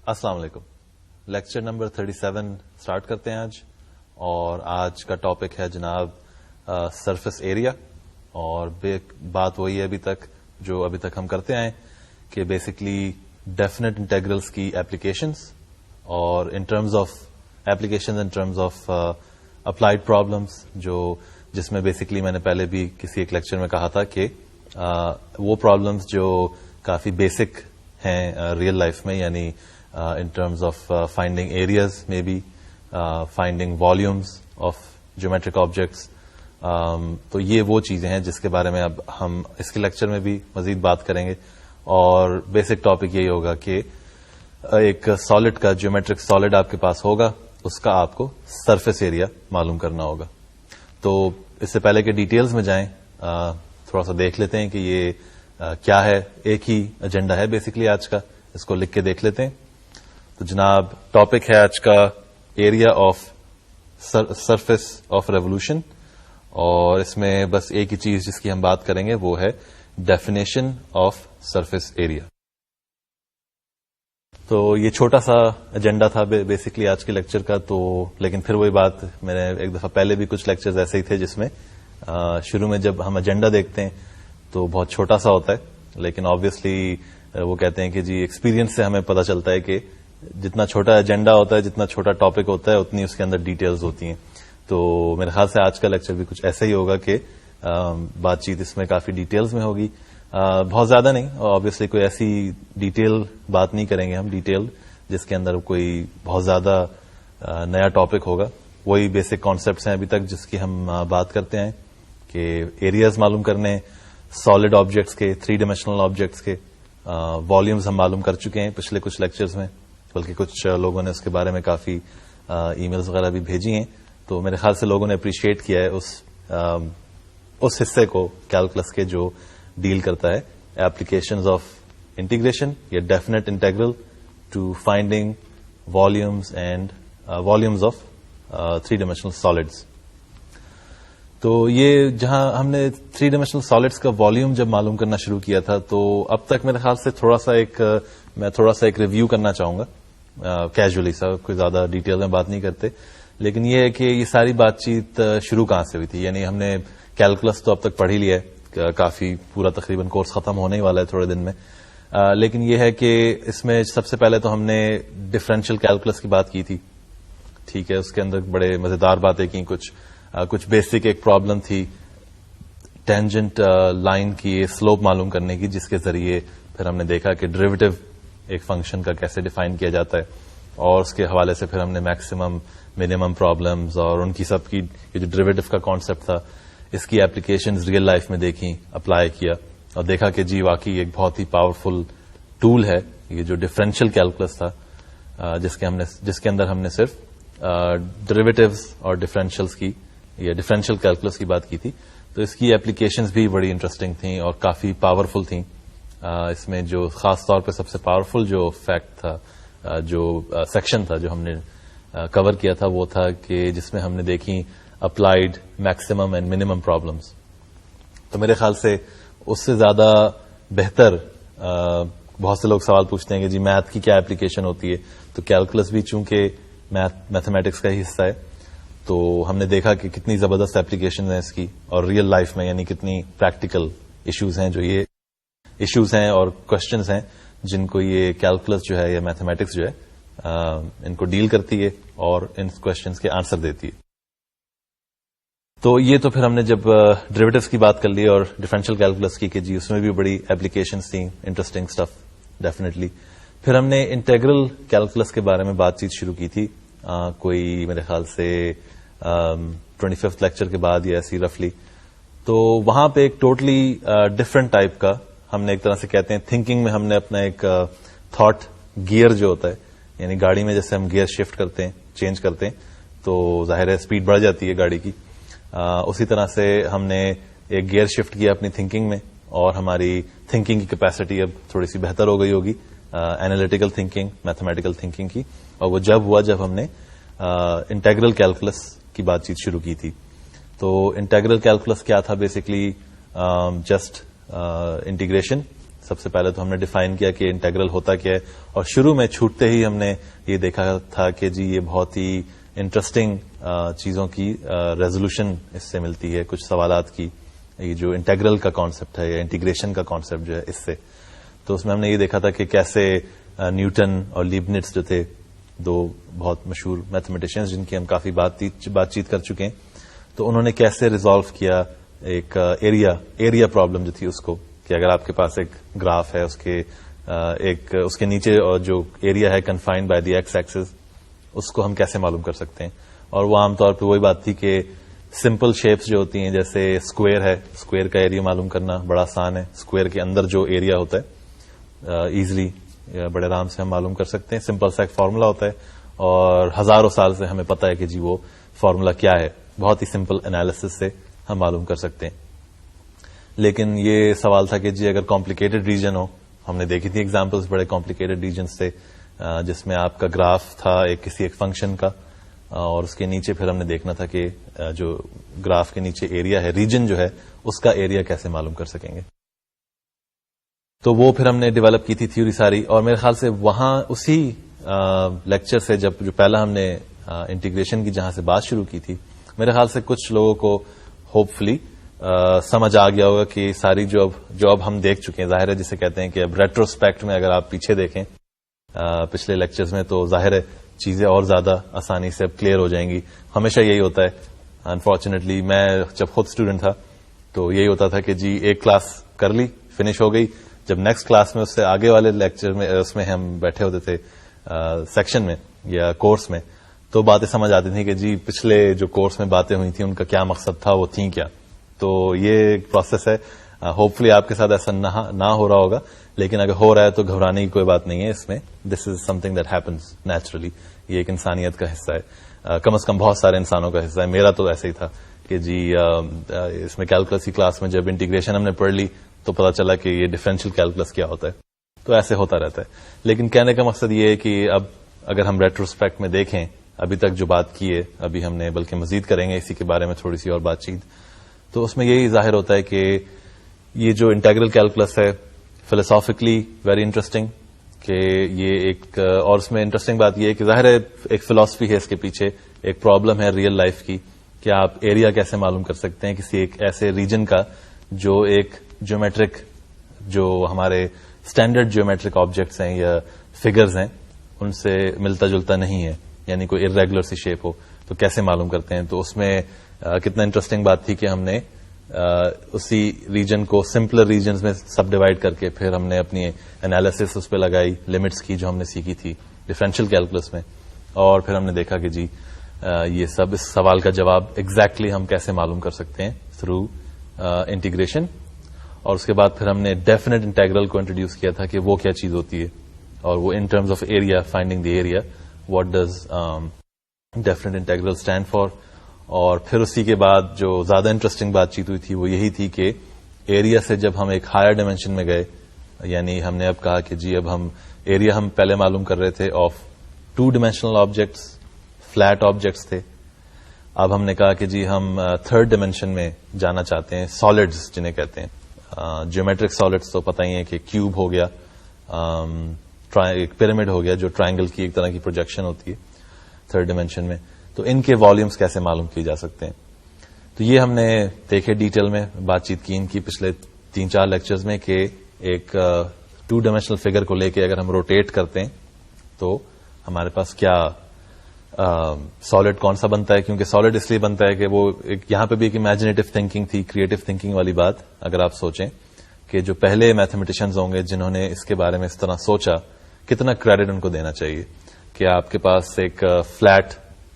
السلام علیکم. Lecture number 37 start کرتے ہیں آج. اور آج کا ٹاپک ہے جناب سرفیس ایریا. اور بات وہی ہے ابھی تک ہم کرتے آئے کہ بیسکلی ڈیفینٹ انٹیگرلس کی اپلیکیشنس اور in terms of applied problems جس میں بیسکلی میں نے پہلے بھی کسی ایک لیکچر میں کہا تھا کہ وہ پرابلمس جو کافی بیسک ہیں ریئل لائف میں, یعنی in terms of finding areas, maybe finding volumes of geometric objects. تو یہ وہ چیزیں ہیں جس کے بارے میں اب ہم اس کے لیکچر میں بھی مزید بات کریں گے. اور بیسک ٹاپک یہی ہوگا کہ ایک سالڈ کا جیومیٹرک سالڈ آپ کے پاس ہوگا, اس کا آپ کو سرفیس ایریا معلوم کرنا ہوگا. تو اس سے پہلے کہ ڈیٹیلز میں جائیں تھوڑا سا دیکھ لیتے ہیں کہ یہ کیا ہے. ایک ہی ایجنڈا ہے بیسکلی آج کا, اس کو لکھ کے دیکھ لیتے ہیں. تو جناب ٹاپک ہے آج کا area of surface of revolution, اور اس میں بس ایک ہی چیز جس کی ہم بات کریں گے وہ ہے ڈیفینیشن آف سرفیس ایریا. تو یہ چھوٹا سا ایجنڈا تھا بیسکلی آج کے لیکچر کا. تو لیکن پھر وہی بات, میں نے ایک دفعہ پہلے بھی کچھ لیکچرز ایسے ہی تھے جس میں شروع میں جب ہم ایجنڈا دیکھتے ہیں تو بہت چھوٹا سا ہوتا ہے, لیکن آبویسلی وہ کہتے ہیں کہ جی ایکسپیرینس سے ہمیں پتہ چلتا ہے کہ جتنا چھوٹا ایجنڈا ہوتا ہے, جتنا چھوٹا ٹاپک ہوتا ہے, اتنی اس کے اندر ڈیٹیلز ہوتی ہیں. تو میرے خیال سے آج کا لیکچر بھی کچھ ایسا ہی ہوگا کہ بات چیت اس میں کافی ڈیٹیلز میں ہوگی, بہت زیادہ نہیں. آبویسلی کوئی ایسی ڈیٹیل بات نہیں کریں گے ہم, ڈیٹیل جس کے اندر کوئی بہت زیادہ نیا ٹاپک ہوگا. وہی بیسک کانسیپٹس ہیں ابھی تک جس کی ہم بات کرتے ہیں کہ ایریاز معلوم کرنے, سالڈ آبجیکٹس کے, 3 ڈائمینشنل آبجیکٹس کے والیومز ہم معلوم کر چکے ہیں پچھلے کچھ لیکچرز میں, بلکہ کچھ لوگوں نے اس کے بارے میں کافی ای میلز وغیرہ بھی بھیجی ہیں. تو میرے خیال سے لوگوں نے اپریشیٹ کیا ہے اس حصے کو کیلکولس کے جو ڈیل کرتا ہے ایپلیکیشنز آف انٹیگریشن یا definite integral to finding volumes of 3 dimensional solids. تو یہ جہاں ہم نے 3 ڈائمینشنل سالڈز کا والیوم جب معلوم کرنا شروع کیا تھا, تو اب تک میرے خیال سے میں تھوڑا سا ایک ریویو کرنا چاہوں گا کیجولی سا, کوئی زیادہ ڈیٹیل میں بات نہیں کرتے. لیکن یہ ہے کہ یہ ساری بات چیت شروع کہاں سے ہوئی تھی. یعنی ہم نے کیلکولس تو اب تک پڑھ ہی لیا ہے, کافی پورا تقریباً کورس ختم ہونے ہی والا ہے تھوڑے دن میں. لیکن یہ ہے کہ اس میں سب سے پہلے تو ہم نے ڈفرینشیل کیلکولس کی بات کی تھی. ٹھیک ہے, اس کے اندر بڑے مزیدار باتیں کی. کچھ بیسک ایک پرابلم تھی ٹینجنٹ لائن کی سلوپ معلوم کرنے کی, جس کے ذریعے پھر ہم نے دیکھا کہ ڈریویٹو ایک فنکشن کا کیسے ڈیفائن کیا جاتا ہے, اور اس کے حوالے سے پھر ہم نے میکسیمم منیمم پرابلمز اور ان کی سب کی جو ڈریویٹو کا کانسیپٹ تھا, اس کی اپلیکیشنز ریئل لائف میں دیکھی, اپلائی کیا, اور دیکھا کہ جی واقعی ایک بہت ہی پاورفل ٹول ہے یہ جو ڈفرینشیل کیلکولس تھا, جس کے اندر ہم نے صرف ڈریویٹوز اور ڈفرینشیلز کی یا ڈفرینشیل کیلکولس کی بات کی تھی. تو اس کی اپلیکیشنز بھی بڑی انٹرسٹنگ تھیں اور کافی پاورفل تھیں. اس میں جو خاص طور پہ سب سے پاورفل جو فیکٹ تھا, جو سیکشن تھا جو ہم نے کور کیا تھا, وہ تھا کہ جس میں ہم نے دیکھی applied maximum and minimum problems. تو میرے خیال سے اس سے زیادہ بہتر بہت سے لوگ سوال پوچھتے ہیں کہ جی میتھ کی کیا اپلیکیشن ہوتی ہے. تو کیلکولس بھی چونکہ میتھمیٹکس کا ہی حصہ ہے, تو ہم نے دیکھا کہ کتنی زبردست اپلیکیشن ہیں اس کی, اور ریئل لائف میں یعنی کتنی پریکٹیکل ایشوز ہیں جو یہ ایشوز ہیں اور کوشچنز ہیں جن کو یہ کیلکولس جو ہے یا میتھمیٹکس جو ہے ان کو ڈیل کرتی ہے اور ان کوشچنز کے آنسر دیتی ہے. تو یہ تو پھر ہم نے جب ڈریویٹوز کی بات کر لی اور ڈفرینشیل کیلکولس کی کہ جی اس میں بھی بڑی اپلیکیشنز تھیں, انٹرسٹنگ اسٹف ڈیفینیٹلی. پھر ہم نے انٹیگرل کیلکولس کے بارے میں بات چیت شروع کی تھی, کوئی میرے خیال سے 25th لیکچر کے بعد یا ایسی رفلی. تو وہاں پہ ایک ٹوٹلی ڈفرنٹ ٹائپ کا ہم نے ایک طرح سے کہتے ہیں تھنکنگ میں ہم نے اپنا ایک تھاٹ گیئر جو ہوتا ہے, یعنی گاڑی میں جیسے ہم گیئر شفٹ کرتے ہیں, چینج کرتے ہیں, تو ظاہر ہے اسپیڈ بڑھ جاتی ہے گاڑی کی. اسی طرح سے ہم نے ایک گیئر شفٹ کیا اپنی تھنکنگ میں, اور ہماری تھنکنگ کی کیپیسٹی اب تھوڑی سی بہتر ہو گئی ہوگی, اینالیٹیکل تھنکنگ, میتھمیٹیکل تھنکنگ کی. اور وہ جب ہوا جب ہم نے انٹیگرل کیلکولس کی بات چیت شروع کی تھی. تو انٹیگرل کیلکولس کیا تھا؟ بیسکلی جسٹ انٹیگریشن سب سے پہلے تو ہم نے ڈیفائن کیا کہ انٹیگرل ہوتا کیا ہے, اور شروع میں چھوٹتے ہی ہم نے یہ دیکھا تھا کہ جی یہ بہت ہی انٹرسٹنگ چیزوں کی ریزولوشن اس سے ملتی ہے, کچھ سوالات کی. یہ جو انٹیگرل کا کانسیپٹ ہے یا انٹیگریشن کا کانسیپٹ جو ہے اس سے, تو اس میں ہم نے یہ دیکھا تھا کہ کیسے نیوٹن اور لیبنٹس جو تھے, دو بہت مشہور میتھمیٹیشینز جن کی ہم کافی بات چیت کر چکے ہیں, تو انہوں نے کیسے ریزالو کیا ایک ایریا پرابلم جو تھی اس کو, کہ اگر آپ کے پاس ایک گراف ہے, اس کے نیچے جو ایریا ہے confined by the x axis, اس کو ہم کیسے معلوم کر سکتے ہیں. اور وہ عام طور پہ وہی بات تھی کہ سمپل شیپس جو ہوتی ہیں, جیسے اسکوئر ہے, اسکوئر کا ایریا معلوم کرنا بڑا آسان ہے. اسکوئر کے اندر جو ایریا ہوتا ہے ایزلی بڑے آرام سے ہم معلوم کر سکتے ہیں. سمپل سا ایک فارمولا ہوتا ہے, اور ہزاروں سال سے ہمیں پتا ہے کہ جی وہ فارمولا کیا ہے, بہت ہی سمپل انالیسس سے ہم معلوم کر سکتے ہیں. لیکن یہ سوال تھا کہ جی اگر کمپلیکیٹڈ ریجن ہو, ہم نے دیکھی تھی ایگزامپلس بڑے کمپلیکیٹڈ ریجنس سے, جس میں آپ کا گراف تھا کسی ایک فنکشن کا, اور اس کے نیچے پھر ہم نے دیکھنا تھا کہ جو گراف کے نیچے ایریا ہے, ریجن جو ہے, اس کا ایریا کیسے معلوم کر سکیں گے. تو وہ پھر ہم نے ڈیولپ کی تھی تھیوری ساری, اور میرے خیال سے وہاں اسی لیکچر سے جو پہلا ہم نے انٹیگریشن کی جہاں سے بات شروع کی تھی, میرے خیال سے کچھ لوگوں کو ہوپ فلی سمجھ آ گیا ہوگا کہ ساری جو اب ہم دیکھ چکے ہیں, ظاہر ہے جسے کہتے ہیں کہ اب ریٹروسپیکٹ میں اگر آپ پیچھے دیکھیں پچھلے لیکچرز میں, تو ظاہر ہے چیزیں اور زیادہ آسانی سے اب کلیئر ہو جائیں گی. ہمیشہ یہی ہوتا ہے انفارچونیٹلی, میں جب خود اسٹوڈنٹ تھا تو یہی ہوتا تھا کہ جی ایک کلاس کر لی, فنش ہو گئی, جب نیکسٹ کلاس میں اس سے آگے والے لیکچر میں اس میں ہم بیٹھے ہوتے تھے سیکشن میں یا کورس میں, تو باتیں سمجھ آتی تھیں کہ جی پچھلے جو کورس میں باتیں ہوئی تھیں ان کا کیا مقصد تھا, وہ تھیں کیا. تو یہ ایک پروسیس ہے, ہوپ فلی آپ کے ساتھ ایسا نہ ہو رہا ہوگا, لیکن اگر ہو رہا ہے تو گھبرانے کی کوئی بات نہیں ہے اس میں. This is something that happens naturally, یہ ایک انسانیت کا حصہ ہے, کم از کم بہت سارے انسانوں کا حصہ ہے. میرا تو ایسا ہی تھا کہ جی اس میں کیلکولس کی کلاس میں جب انٹیگریشن ہم نے پڑھ لی تو پتا چلا کہ یہ ڈفرینشیل کیلکولس کیا ہوتا ہے. تو ایسے ہوتا رہتا ہے. لیکن کہنے کا مقصد یہ ہے کہ اب اگر ہم ریٹروسپیکٹ میں دیکھیں ابھی تک جو بات کی ہے, ابھی ہم نے بلکہ مزید کریں گے اسی کے بارے میں تھوڑی سی اور بات چیت, تو اس میں یہی ظاہر ہوتا ہے کہ یہ جو انٹیگرل کیلکولس ہے فلسافیکلی ویری انٹرسٹنگ, کہ یہ ایک اور اس میں انٹرسٹنگ بات یہ ہے کہ ظاہر ہے ایک فلسفی ہے اس کے پیچھے, ایک پرابلم ہے ریئل لائف کی کہ آپ ایریا کیسے معلوم کر سکتے ہیں کسی ایک ایسے ریجن کا جو ایک جیومیٹرک, جو ہمارے اسٹینڈرڈ جیومیٹرک آبجیکٹس ہیں یا فگرز ہیں ان سے ملتا جلتا نہیں ہے, یعنی کوئی ارریگولر سی شیپ ہو, تو کیسے معلوم کرتے ہیں. تو اس میں کتنا انٹرسٹنگ بات تھی کہ ہم نے اسی ریجن کو سمپلر ریجنز میں سب ڈیوائڈ کر کے پھر ہم نے اپنی انالیسس اس پہ لگائی, لمٹس کی جو ہم نے سیکھی تھی ڈفرینشیل کیلکولس میں, اور پھر ہم نے دیکھا کہ جی یہ سب اس سوال کا جواب ایگزیکٹلی ہم کیسے معلوم کر سکتے ہیں تھرو انٹیگریشن. اور اس کے بعد پھر ہم نے ڈیفینیٹ انٹیگرل کو انٹروڈیوس کیا تھا کہ وہ کیا چیز ہوتی ہے, اور وہ in terms of area, finding the area, what does definite integral stand for. اور پھر اسی کے بعد جو زیادہ انٹرسٹنگ بات چیت ہوئی تھی وہ یہی تھی کہ ایریا سے جب ہم ایک ہائر ڈائمینشن میں گئے, یعنی ہم نے اب کہا کہ جی اب ہم ایریا ہم پہلے معلوم کر رہے تھے of 2 dimensional objects, flat objects تھے. اب ہم نے کہا کہ جی ہم 3rd ڈائمینشن میں جانا چاہتے ہیں, سالڈز جنہیں کہتے ہیں. جیومیٹرک سالڈز تو پتہ ہی ہے کہ کیوب ہو گیا, ایک پیرامڈ ہو گیا جو ٹرائنگل کی ایک طرح کی پروجیکشن ہوتی ہے 3rd ڈائمینشن میں. تو ان کے والیومز کیسے معلوم کیے جا سکتے ہیں, تو یہ ہم نے دیکھے ڈیٹیل میں بات چیت کی ان کی پچھلے 3-4 لیکچرز میں, کہ ایک 2 ڈائمینشنل فگر کو لے کے اگر ہم روٹیٹ کرتے ہیں تو ہمارے پاس کیا سالڈ کون سا بنتا ہے. کیونکہ سالڈ اس لیے بنتا ہے کہ وہ یہاں پہ بھی ایک امیجنیٹو تھنکنگ تھی, کریٹو تھنکنگ والی بات. اگر آپ سوچیں کہ جو پہلے میتھمیٹیشینز ہوں گے جنہوں نے اس کے بارے میں اس طرح سوچا, کتنا کریڈٹ ان کو دینا چاہیے کہ آپ کے پاس ایک فلیٹ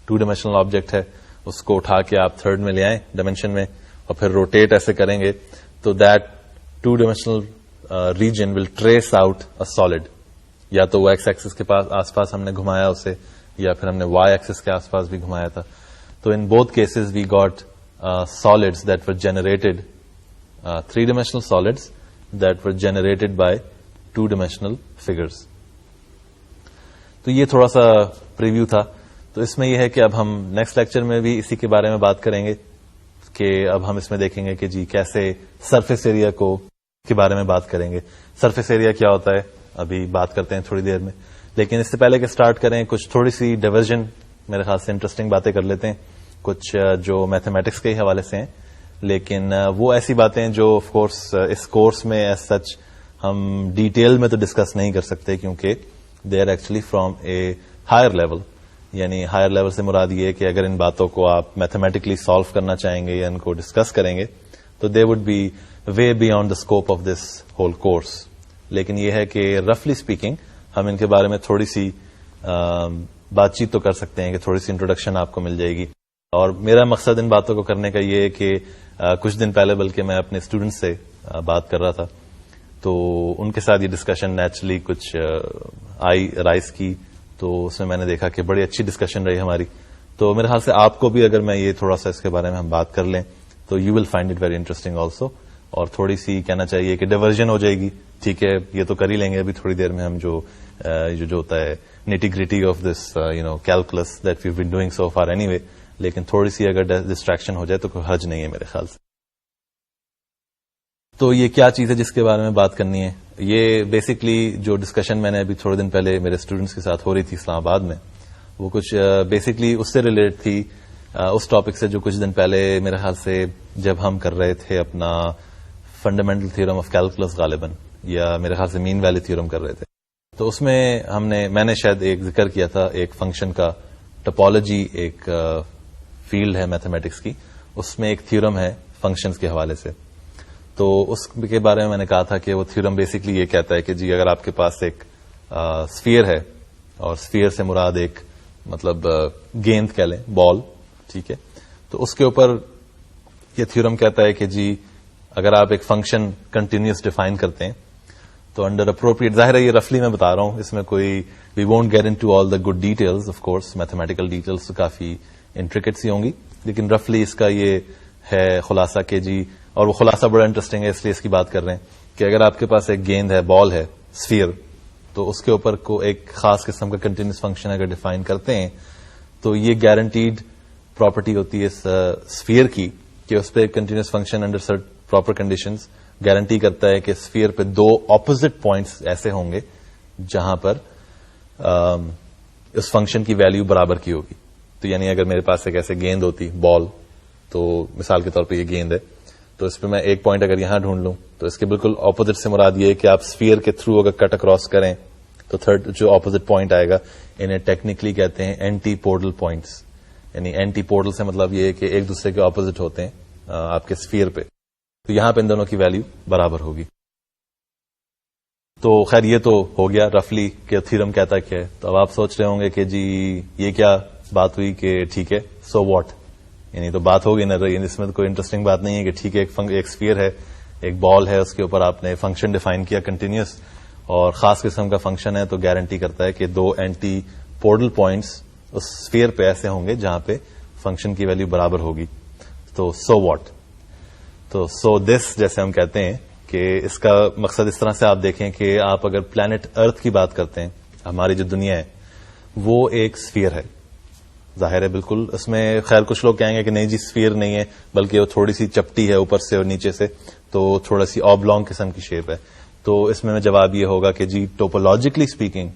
2 ڈائمینشنل آبجیکٹ ہے, اس کو اٹھا کے آپ 3rd میں لے آئیں ڈائمینشن میں, اور پھر روٹیٹ ایسے کریں گے تو that 2 dimensional region will trace out a solid. یا تو وہ ایکس ایکسس کے پاس آس پاس ہم نے گھمایا اسے, یا پھر ہم نے وائی ایکسس کے آس پاس بھی گھمایا تھا. تو in both cases we got solids that were generated, 3 dimensional solids that were generated by 2 dimensional figures. تو یہ تھوڑا سا پریویو تھا. تو اس میں یہ ہے کہ اب ہم نیکسٹ لیکچر میں بھی اسی کے بارے میں بات کریں گے, کہ اب ہم اس میں دیکھیں گے کہ جی کیسے سرفیس ایریا کو کے بارے میں بات کریں گے. سرفیس ایریا کیا ہوتا ہے ابھی بات کرتے ہیں تھوڑی دیر میں. لیکن اس سے پہلے کہ اسٹارٹ کریں کچھ تھوڑی سی ڈیورژن میرے خیال سے انٹرسٹنگ باتیں کر لیتے ہیں, کچھ جو میتھمیٹکس کے حوالے سے ہیں, لیکن وہ ایسی باتیں جو آف کورس اس کورس میں ایز سچ ہم ڈیٹیل میں تو ڈسکس نہیں کر سکتے, کیونکہ they are actually from a higher level. یعنی ہائر لیول سے مراد یہ ہے کہ اگر ان باتوں کو آپ میتھمیٹکلی سالو کرنا چاہیں گے یا ان کو ڈسکس کریں گے تو they would be way beyond the scope of this whole course. لیکن یہ ہے کہ رفلی اسپیکنگ ہم ان کے بارے میں تھوڑی سی بات چیت تو کر سکتے ہیں, کہ تھوڑی سی انٹروڈکشن آپ کو مل جائے گی. اور میرا مقصد ان باتوں کو کرنے کا یہ ہے کہ کچھ دن پہلے بلکہ میں اپنے اسٹوڈنٹ سے بات کر رہا تھا, تو ان کے ساتھ یہ ڈسکشن نیچرلی کچھ آئی رائز کی, تو اس میں میں نے دیکھا کہ بڑی اچھی ڈسکشن رہی ہماری. تو میرے خیال سے آپ کو بھی اگر میں یہ تھوڑا سا اس کے بارے میں ہم بات کر لیں تو you will find it very interesting also. اور تھوڑی سی کہنا چاہیے کہ ڈائیورژن ہو جائے گی. ٹھیک ہے, یہ تو کر ہی لیں گے ابھی تھوڑی دیر میں ہم جو ہوتا ہے nitty gritty of this calculus that we been doing so far anyway. لیکن تھوڑی سی اگر ڈسٹریکشن ہو جائے تو کوئی حرج نہیں ہے میرے خیال سے. تو یہ کیا چیز ہے جس کے بارے میں بات کرنی ہے؟ یہ بیسکلی جو ڈسکشن میں نے ابھی تھوڑے دن پہلے میرے اسٹوڈنٹس کے ساتھ ہو رہی تھی اسلام آباد میں, وہ کچھ بیسکلی اس سے ریلیٹ تھی اس ٹاپک سے جو کچھ دن پہلے میرے خیال سے جب ہم کر رہے تھے اپنا فنڈامنٹل تھیورم آف کیلکولس غالباً, یا میرے خیال سے مین ویلی تھیورم کر رہے تھے. تو اس میں میں نے شاید ایک ذکر کیا تھا ایک فنکشن کا. ٹپالوجی ایک فیلڈ ہے میتھمیٹکس کی, اس میں ایک تھیورم ہے فنکشنز کے حوالے سے. تو اس کے بارے میں نے کہا تھا کہ وہ تھیورم بیسکلی یہ کہتا ہے کہ جی اگر آپ کے پاس ایک اسفیئر ہے, اور اسفیئر سے مراد ایک مطلب گیند کہہ لیں, بال, ٹھیک ہے, تو اس کے اوپر یہ تھیورم کہتا ہے کہ جی اگر آپ ایک فنکشن کنٹینیوس ڈیفائن کرتے ہیں تو انڈر اپروپریٹ, ظاہر ہے یہ رفلی میں بتا رہا ہوں, اس میں کوئی we won't get into all the good details, of course mathematical details تو کافی انٹریکٹ سی ہوں گی, لیکن رفلی اس کا یہ ہے خلاصہ کہ جی, اور وہ خلاصہ بڑا انٹرسٹنگ ہے اس لیے اس کی بات کر رہے ہیں کہ اگر آپ کے پاس ایک گیند ہے, بال ہے, اسفیئر, تو اس کے اوپر کو ایک خاص قسم کا کنٹینیوس فنکشن اگر ڈیفائن کرتے ہیں تو یہ گارنٹیڈ پراپرٹی ہوتی ہے اس اسفیئر کی کہ اس پہ continuous function under certain proper conditions guarantee کرتا ہے کہ اسفیئر پہ دو اپوزٹ پوائنٹس ایسے ہوں گے جہاں پر اس فنکشن کی ویلیو برابر کی ہوگی. تو یعنی اگر میرے پاس ایک ایسے گیند ہوتی, بال, تو مثال کے طور پہ یہ گیند ہے, تو اس پہ میں ایک پوائنٹ اگر یہاں ڈھونڈ لوں تو اس کے بالکل اپوزٹ سے مراد یہ ہے کہ آپ اسفیئر کے تھرو اگر کٹ اکراس کریں تو تھرڈ جو اپوزٹ پوائنٹ آئے گا انہیں ٹیکنیکلی کہتے ہیں اینٹی پوڈل پوائنٹس. یعنی اینٹی پوڈل سے مطلب یہ ہے کہ ایک دوسرے کے اپوزٹ ہوتے ہیں آپ کے اسفیئر پہ, تو یہاں پہ ان دونوں کی ویلیو برابر ہوگی. تو خیر یہ تو ہو گیا رفلی کہ تھیورم کہتا کیا ہے. تو اب آپ سوچ رہے ہوں گے کہ جی یہ کیا بات ہوئی کہ ٹھیک ہے سو واٹ, یعنی تو بات ہوگی نا, اس میں تو کوئی انٹرسٹنگ بات نہیں ہے کہ ٹھیک ہے ایک اسفیئر ہے, ایک بال ہے, اس کے اوپر آپ نے فنکشن ڈیفائن کیا کنٹینیوس, اور خاص قسم کا فنکشن ہے تو گارنٹی کرتا ہے کہ دو اینٹی پوڈل پوائنٹس اس اسفیئر پہ ایسے ہوں گے جہاں پہ فنکشن کی ویلیو برابر ہوگی. تو سو واٹ, تو سو دس جیسے ہم کہتے ہیں کہ اس کا مقصد اس طرح سے آپ دیکھیں کہ آپ اگر پلانٹ ارتھ کی بات کرتے ہیں, ہماری جو دنیا ہے وہ ایک اسفیئر ہے, ظاہر ہے بالکل. اس میں خیر کچھ لوگ کہیں گے کہ نہیں جی اسفیئر نہیں ہے بلکہ وہ تھوڑی سی چپٹی ہے اوپر سے اور نیچے سے, تو تھوڑا سی آبلونگ قسم کی شیپ ہے. تو اس میں جواب یہ ہوگا کہ جی ٹوپولوجیکلی اسپیکنگ,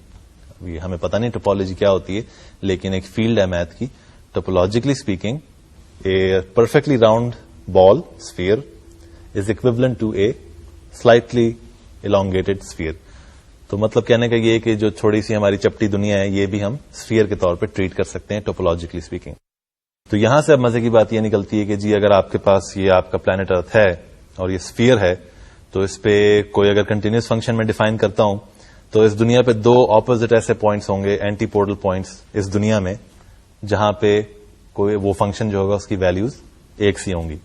ہمیں پتہ نہیں ٹوپولوجی کیا ہوتی ہے لیکن ایک فیلڈ ہے میتھ کی, topologically speaking a perfectly round ball sphere is equivalent to a slightly elongated sphere. تو مطلب کہنے کا یہ کہ جو تھوڑی سی ہماری چپٹی دنیا ہے یہ بھی ہم اسفیئر کے طور پہ ٹریٹ کر سکتے ہیں ٹوپولوجیکلی اسپیکنگ. تو یہاں سے اب مزے کی بات یہ نکلتی ہے کہ جی اگر آپ کے پاس یہ آپ کا پلانٹ ارتھ ہے اور یہ اسفیئر ہے, تو اس پہ کوئی اگر کنٹینیوس فنکشن میں ڈیفائن کرتا ہوں تو اس دنیا پہ دو اپوزٹ ایسے پوائنٹس ہوں گے, اینٹی پوڈل پوائنٹس اس دنیا میں, جہاں پہ کوئی وہ فنکشن جو ہوگا اس کی ویلیوز ایک سی ہوں گی.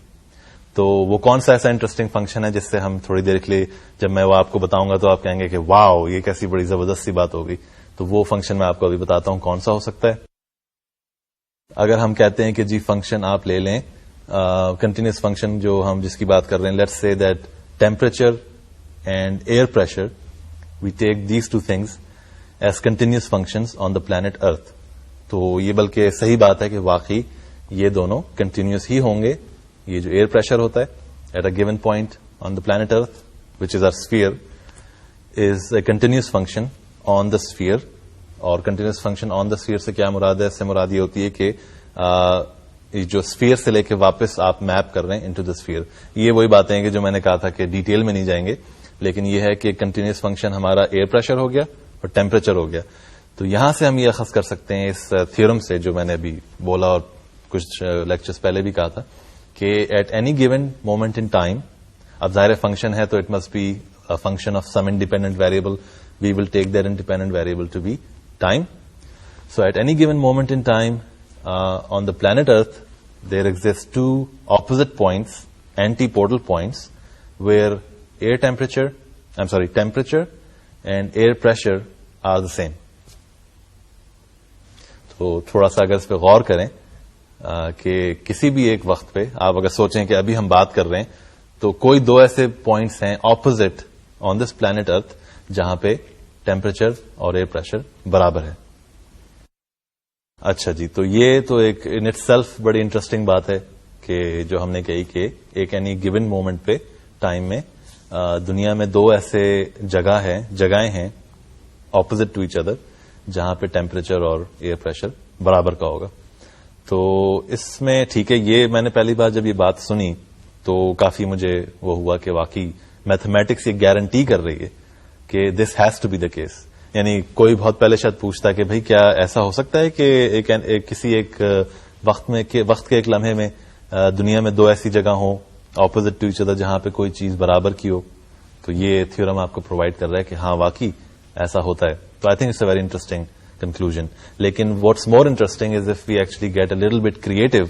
تو وہ کون سا ایسا انٹرسٹنگ فنکشن ہے جس سے ہم تھوڑی دیر کے لیے جب میں وہ آپ کو بتاؤں گا تو آپ کہیں گے کہ واو یہ کیسی بڑی زبردست سی بات ہوگی. تو وہ فنکشن میں آپ کو ابھی بتاتا ہوں کون سا ہو سکتا ہے. اگر ہم کہتے ہیں کہ جی فنکشن آپ لے لیں کنٹینیوس فنکشن جو ہم جس کی بات کر رہے ہیں, let's say that temperature and air pressure, we take these two things as continuous functions on the planet Earth. تو یہ بلکہ صحیح بات ہے کہ واقعی یہ دونوں کنٹینیوس ہی ہوں گے. یہ جو ایئر پریشر ہوتا ہے at a given point on the planet earth which is our sphere, is a continuous function on the sphere. اور continuous function on the sphere سے کیا مراد ہے؟ اس سے مراد یہ ہوتی ہے کہ جو اسفیئر سے لے کے واپس آپ میپ کر رہے ہیں انٹو دا اسفیئر. یہ وہی باتیں ہیں کہ جو میں نے کہا تھا کہ ڈیٹیل میں نہیں جائیں گے, لیکن یہ ہے کہ کنٹینیوس فنکشن ہمارا ایئر پریشر ہو گیا اور ٹیمپریچر ہو گیا. تو یہاں سے ہم یہ اخذ کر سکتے ہیں اس تھیورم سے جو میں نے ابھی بولا اور کچھ لیکچرز پہلے بھی کہا تھا کہ at any given moment in time, اب ظاہر فنکشن ہے تو it must be function of some independent variable, we will take that independent variable to be time. So at any given moment in time on the planet Earth, there exist two opposite points, antipodal points, where temperature and air pressure are the same. تو تھوڑا سا اگر اس پہ غور کریں کہ کسی بھی ایک وقت پہ آپ اگر سوچیں کہ ابھی ہم بات کر رہے ہیں تو کوئی دو ایسے پوائنٹس ہیں اپوزٹ آن دس پلانٹ ارتھ جہاں پہ ٹیمپریچر اور ایئر پریشر برابر ہے. اچھا جی, تو یہ تو ایک ان اٹ سیلف بڑی انٹرسٹنگ بات ہے کہ جو ہم نے کہی کہ ایک اینی گیون مومنٹ پہ ٹائم میں دنیا میں دو ایسے جگہیں ہیں اپوزٹ ٹو ایچ ادر جہاں پہ ٹیمپریچر اور ایئر پریشر برابر کا ہوگا. تو اس میں ٹھیک ہے, یہ میں نے پہلی بار جب یہ بات سنی تو کافی مجھے وہ ہوا کہ واقعی میتھمیٹکس یہ گارنٹی کر رہی ہے کہ this has to be the case. یعنی کوئی بہت پہلے شاید پوچھتا کہ بھئی کیا ایسا ہو سکتا ہے کہ کسی ایک وقت کے ایک لمحے میں دنیا میں دو ایسی جگہ ہوں اپوزٹ ٹو ایچ ادر جہاں پہ کوئی چیز برابر کی ہو. تو یہ تھیورم آپ کو پرووائڈ کر رہا ہے کہ ہاں واقعی ایسا ہوتا ہے. تو I think it's a very interesting conclusion. لیکن what's more interesting is if we actually get a little bit creative,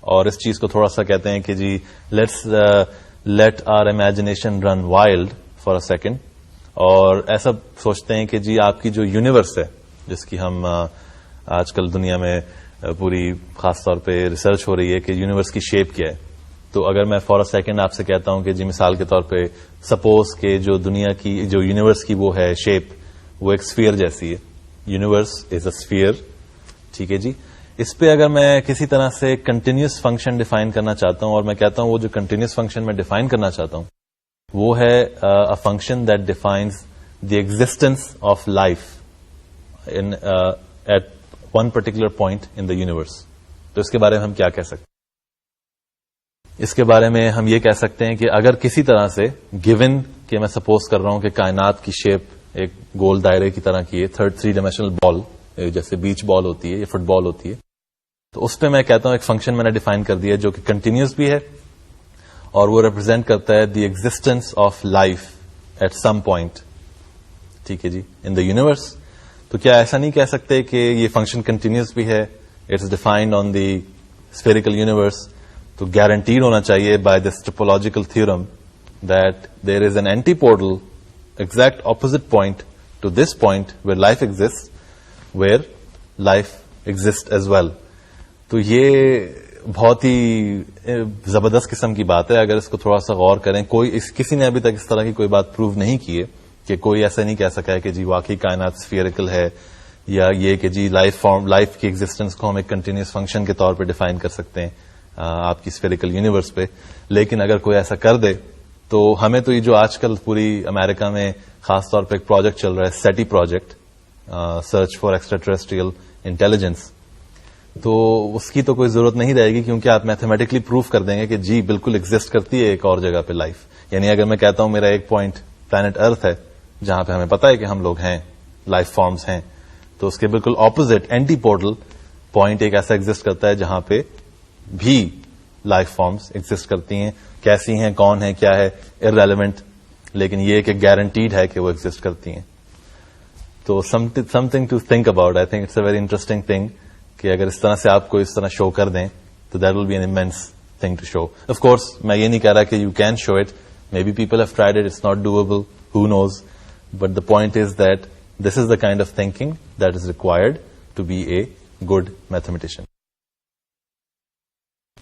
اور اس چیز کو تھوڑا سا کہتے ہیں کہ جی let's let our imagination run wild for a second, اور ایسا سوچتے ہیں کہ جی آپ کی جو یونیورس ہے جس کی ہم آج کل دنیا میں پوری خاص طور پہ ریسرچ ہو رہی ہے کہ یونیورس کی شیپ کیا ہے. تو اگر میں فار اے سیکنڈ آپ سے کہتا ہوں کہ جی مثال کے طور پہ سپوز کہ جو دنیا کی جو یونیورس کی وہ ہے شیپ وہ ایک اسفیئر جیسی ہے, یونیورس از اے اسفیئر, ٹھیک ہے جی. اس پہ اگر میں کسی طرح سے کنٹینیوس فنکشن ڈیفائن کرنا چاہتا ہوں اور میں کہتا ہوں وہ جو کنٹینیوس فنکشن میں ڈیفائن کرنا چاہتا ہوں وہ ہے a function that defines the existence of life at one particular point in the universe. تو اس کے بارے میں ہم کیا کہہ سکتے ہیں؟ اس کے بارے میں ہم یہ کہہ سکتے ہیں کہ اگر کسی طرح سے given کہ میں سپوز کر رہا ہوں کہ کائنات کی شیپ ایک گول دائرے کی طرح کی ہے, تھری ڈائمینشنل بال جیسے بیچ بال ہوتی ہے یا فٹ بال ہوتی ہے, تو اس پہ میں کہتا ہوں ایک فنکشن میں نے ڈیفائن کر دیا جو کہ کنٹینیوس بھی ہے اور وہ ریپرزینٹ کرتا ہے the existence of life at some point, ٹھیک ہے جی, ان دا یونیورس. تو کیا ایسا نہیں کہہ سکتے کہ یہ فنکشن کنٹینیوس بھی ہے, it's defined on the spherical universe, تو گارنٹیڈ ہونا چاہیے by this topological theorem that there is an anti portal exact opposite point to this point where life exist where life exist as well. تو یہ بہت ہی زبردست قسم کی بات ہے اگر اس کو تھوڑا سا غور کریں. کسی نے ابھی تک اس طرح کی کوئی بات پروو نہیں کی ہے کہ کوئی ایسا نہیں کہہ سکا ہے کہ جی واقعی کائنات سفیریکل ہے, یا یہ کہ جی لائف کی ایگزسٹنس کو ہم ایک کنٹینیوس فنکشن کے طور پہ ڈیفائن کر سکتے ہیں آپ کی سفیریکل یونیورس پہ. لیکن اگر کوئی ایسا کر دے تو ہمیں تو یہ جو آج کل پوری امریکہ میں خاص طور پہ ایک پروجیکٹ چل رہا ہے SETI project, search for extra terrestrial intelligence, تو اس کی تو کوئی ضرورت نہیں رہے گی کیونکہ آپ میتھمیٹکلی پروف کر دیں گے کہ جی بالکل ایگزسٹ کرتی ہے ایک اور جگہ پہ لائف. یعنی اگر میں کہتا ہوں میرا ایک پوائنٹ پلانٹ ارتھ ہے جہاں پہ ہمیں پتا ہے کہ ہم لوگ ہیں, لائف فارمز ہیں, تو اس کے بالکل اپوزٹ اینٹی پورٹل پوائنٹ ایک ایسا ایگزسٹ کرتا ہے جہاں پہ بھی لائف فارمز ایگزسٹ کرتی ہیں. کیسی ہیں, کون ہے, کیا ہے, ارریلیونٹ, لیکن یہ کہ گارنٹیڈ ہے کہ وہ ایگزسٹ کرتی ہیں. تو some thing to think about. I think it's a very interesting thing کہ اگر اس طرح سے آپ کو اس طرح شو کر دیں تو that will be an immense thing to show. Of course میں یہ نہیں کہہ رہا کہ you can show it, may be people have tried it, it's not doable, who knows, but the point is that this is the kind of thinking that is required to be a good mathematician.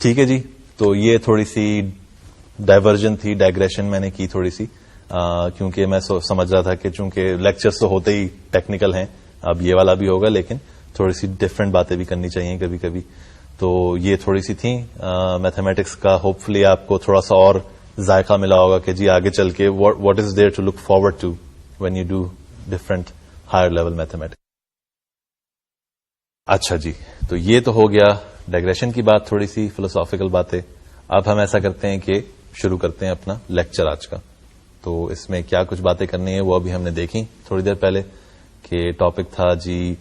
ٹھیک ہے جی, تو یہ تھوڑی سی diversion تھی, digression میں نے کی تھوڑی سی, کیونکہ میں سمجھ رہا تھا کہ چونکہ لیکچرز تو ہوتے ہی ٹیکنیکل ہیں, اب یہ والا بھی ہوگا, لیکن تھوڑی سی ڈفرینٹ باتیں بھی کرنی چاہیے کبھی کبھی. تو یہ تھوڑی سی تھیں میتھمیٹکس کا, ہوپ فلی آپ کو تھوڑا سا اور ذائقہ ملا ہوگا کہ جی آگے چل کے what is there to look forward to when you do different higher level mathematics. اچھا جی, تو یہ تو ہو گیا ڈائگریشن کی بات, تھوڑی سی فلسافیکل باتیں. اب ہم ایسا کرتے ہیں کہ شروع کرتے ہیں اپنا لیکچر آج کا. تو اس میں کیا کچھ باتیں کرنی ہیں وہ ابھی ہم نے دیکھی تھوڑی دیر پہلے, کہ ٹاپک تھا جی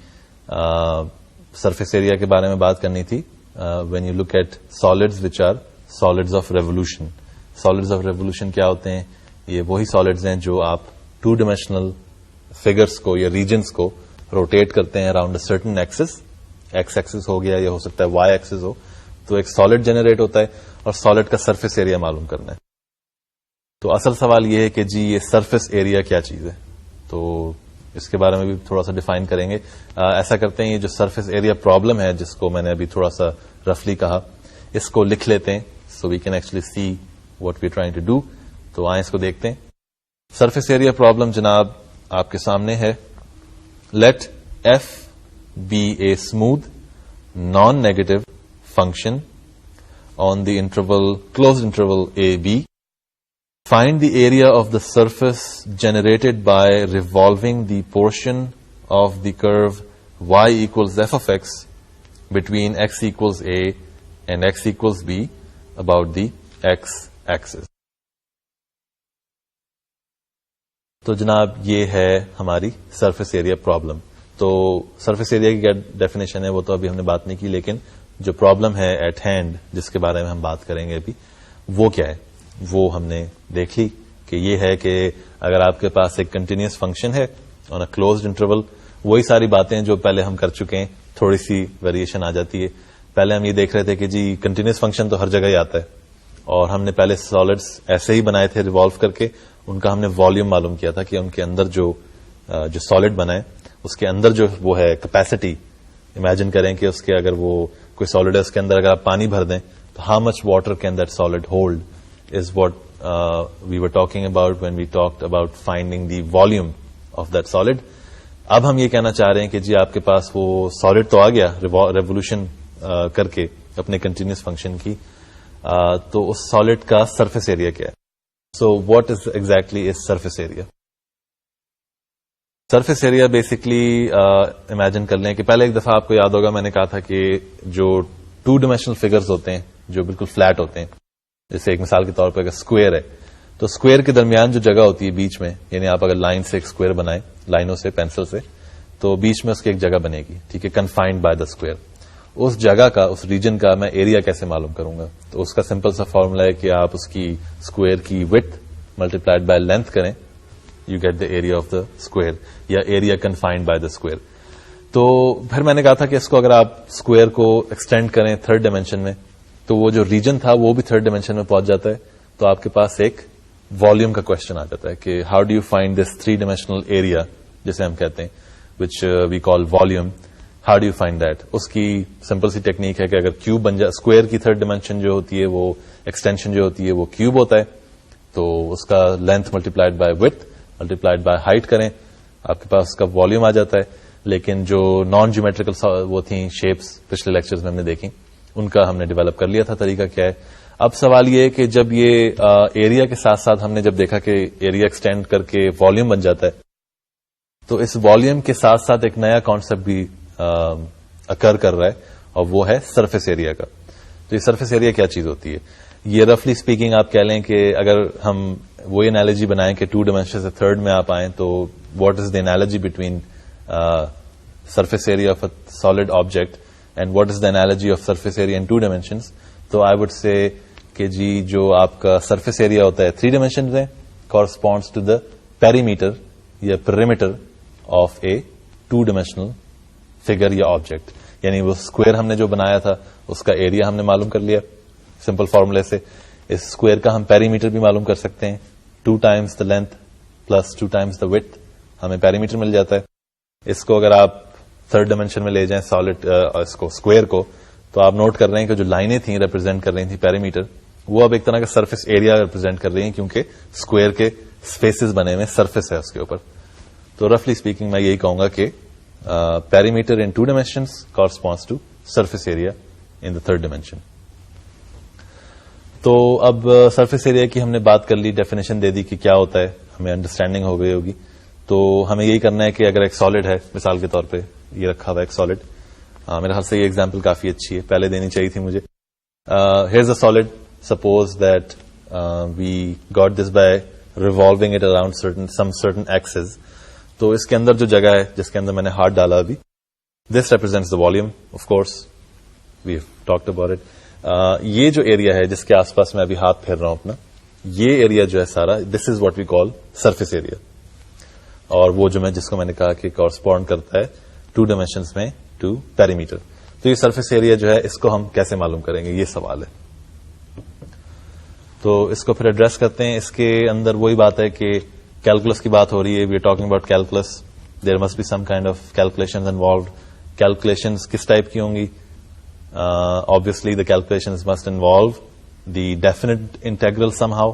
سرفیس ایریا کے بارے میں بات کرنی تھی. When you look at solids which are solids of revolution. Solids of revolution کیا ہوتے ہیں؟ یہ وہی سالڈز ہیں جو آپ 2 ڈائمینشنل فگرس کو یا ریجنس کو روٹیٹ کرتے ہیں around a certain axis. X axis ہو گیا یا ہو سکتا ہے وائی ایکسس ہو, تو ایک سالڈ جنریٹ ہوتا ہے اور سالڈ کا سرفیس ایریا معلوم کرنا ہے. تو اصل سوال یہ ہے کہ جی یہ سرفیس ایریا کیا چیز ہے, تو اس کے بارے میں بھی تھوڑا سا ڈیفائن کریں گے. ایسا کرتے ہیں یہ جو سرفیس ایریا پرابلم ہے جس کو میں نے ابھی تھوڑا سا رفلی کہا, اس کو لکھ لیتے ہیں so we can actually see what we trying to do. تو آئیں اس کو دیکھتے ہیں. سرفیس ایریا پرابلم جناب آپ کے سامنے ہے. Let f be a smooth non negative function on the interval closed interval a b. Find the area of the surface generated by revolving the portion of the curve y equals f of x between x equals a and x equals b about the x axis. تو جناب یہ ہے ہماری surface area problem. تو surface area کی کیا definition ہے وہ تو ابھی ہم نے بات نہیں کی, لیکن جو پرابلم ہے ایٹ ہینڈ جس کے بارے میں ہم بات کریں گے ابھی, وہ کیا ہے وہ ہم نے دیکھ لی کہ یہ ہے کہ اگر آپ کے پاس ایک کنٹینیوس فنکشن ہے آن اے کلوزڈ انٹرول, وہی ساری باتیں جو پہلے ہم کر چکے ہیں, تھوڑی سی ویریشن آ جاتی ہے. پہلے ہم یہ دیکھ رہے تھے کہ جی کنٹینیوس فنکشن تو ہر جگہ ہی آتا ہے, اور ہم نے پہلے سالڈس ایسے ہی بنائے تھے ریوالو کر کے, ان کا ہم نے والیوم معلوم کیا تھا کہ ان کے اندر جو سالڈ بنا ہے اس کے اندر جو وہ ہے کیپیسٹی, امیجن کریں کہ اس کے اگر وہ کوئی سالڈ ہے اس کے اندر اگر آپ پانی بھر دیں تو how much water can that solid hold is what we were talking about when we talked about finding the volume of that solid. اب ہم یہ کہنا چاہ رہے ہیں کہ جی آپ کے پاس وہ سالڈ تو آ گیا ریوولوشن کر کے اپنے کنٹینیوس فنکشن کی, تو اس سالڈ کا سرفیس ایریا کیا ہے؟ So what is exactly is surface area? Surface area basically imagine کر لیں کہ پہلے ایک دفعہ آپ کو یاد ہوگا میں نے کہا تھا کہ جو 2 ڈائمینشنل فگرز ہوتے ہیں جو بالکل فلیٹ ہوتے ہیں, جیسے ایک مثال کے طور پہ اگر اسکوئر ہے تو اسکوئر کے درمیان جو جگہ ہوتی ہے بیچ میں, یعنی آپ اگر لائن سے ایک اسکوئر بنائیں, لائنوں سے پینسل سے, تو بیچ میں اس کی ایک جگہ بنے گی, ٹھیک ہے, کنفائنڈ بائی دا اسکوئر. اس جگہ کا, اس ریجن کا میں ایریا کیسے معلوم کروں گا؟ تو اس کا سمپل سا فارمولا ہے کہ آپ اس کی اسکوئر کی وڈتھ ملٹیپلائڈ بائی لینتھ کریں, you get the area of the square, یا area confined by the square. تو پھر میں نے کہا تھا کہ اس کو اگر آپ اسکوئر کو ایکسٹینڈ کریں 3rd ڈائمینشن میں, تو وہ جو ریجن تھا وہ بھی 3rd ڈائمینشن میں پہنچ جاتا ہے. تو آپ کے پاس ایک والیوم کا کوشچن آ جاتا ہے کہ how do you find this 3 dimensional area, جسے ہم کہتے ہیں which we call volume, how do you find that? اس کی سمپل سی ٹیکنیک ہے کہ اگر کیوب بن جائے, اسکوئر کی 3rd ڈائمینشن جو ہوتی ہے وہ ایکسٹینشن جو ہوتی ہے وہ کیوب ہوتا ہے, تو اس کا length multiplied by width multiplied by height کریں, آپ کے پاس اس کا والیوم آ جاتا ہے. لیکن جو نان جیومیٹریکل وہ تھیں شیپس پچھلے لیکچرز میں ہم نے دیکھی, ان کا ہم نے ڈیولپ کر لیا تھا طریقہ کیا ہے. اب سوال یہ ہے کہ جب یہ ایریا کے ساتھ ساتھ ہم نے جب دیکھا کہ ایریا ایکسٹینڈ کر کے والیوم بن جاتا ہے, تو اس والیوم کے ساتھ ساتھ ایک نیا کانسیپٹ بھی اکر کر رہا ہے, اور وہ ہے سرفیس ایریا کا. تو یہ سرفیس ایریا کیا چیز ہوتی ہے؟ یہ رفلی اسپیکنگ آپ کہہ لیں کہ اگر ہم وہی انالوجی بنائیں کہ 2 ڈائمینشن سے 3rd میں آپ آئیں, تو what is the analogy between surface area of a solid object and what is the analogy of surface area in 2 dimensions? تو آئی وڈ سے کہ جی جو آپ کا سرفیس ایریا ہوتا ہے 3 ڈائمینشن میں کورسپونڈس ٹو دا پیریمیٹر یا پیریمیٹر آف اے 2 ڈائمینشنل فگر یا آبجیکٹ. یعنی وہ اسکوئر ہم نے جو بنایا تھا اس کا ایریا ہم نے معلوم کر لیا سمپل فارمولے سے. اس اسکوئر کا ہم پیریمیٹر بھی معلوم کر سکتے ہیں, 2 times the length plus 2 times the width, ہمیں پیریمیٹر مل جاتا ہے. اس کو اگر آپ 3rd ڈائمینشن میں لے جائیں سالڈ اس کو اسکوئر کو, تو آپ نوٹ کر رہے ہیں کہ جو لائنیں تھیں ریپرزینٹ کر رہی تھیں پیریمیٹر, وہ اب ایک طرح کا سرفیس ایریا ریپرزینٹ کر رہی ہیں, کیونکہ اسکوئر کے اسپیسز بنے ہوئے سرفیس ہے اس کے اوپر. تو رفلی اسپیکنگ میں یہی کہوں گا کہ perimeter in 2 dimensions corresponds to surface area in the 3rd dimension. تو اب سرفیس ایریا کی ہم نے بات کر لی, ڈیفینیشن دے دی کہ کیا ہوتا ہے, ہمیں انڈرسٹینڈنگ ہو گئی ہوگی. تو ہمیں یہی کرنا ہے کہ اگر ایک سالڈ ہے, مثال کے طور پہ یہ رکھا ہوا ایک سالڈ, میرے خیال سے یہ ایگزامپل کافی اچھی ہے, پہلے دینی چاہیے تھی مجھے. Here's a solid, suppose that we got this by revolving it around some certain axis. تو اس کے اندر جو جگہ ہے جس کے اندر میں نے ہاتھ ڈالا ابھی, this represents the volume. Of course we have talked about it. یہ جو ایریا ہے جس کے آس پاس میں ابھی ہاتھ پھیر رہا ہوں اپنا, یہ ایریا جو ہے سارا, this is what we call surface area. اور وہ جو جس کو میں نے کہا کہ کورسپونڈ کرتا ہے 2 ڈائمینشنز میں ٹو پیریمیٹر. تو یہ سرفیس ایریا جو ہے اس کو ہم کیسے معلوم کریں گے, یہ سوال ہے. تو اس کو پھر ایڈریس کرتے ہیں. اس کے اندر وہی بات ہے کہ کیلکولس کی بات ہو رہی ہے, we are talking about calculus, there must be some kind of calculations involved. Calculations کس ٹائپ کی ہوں گی؟ Obviously the calculations must involve the definite integral somehow,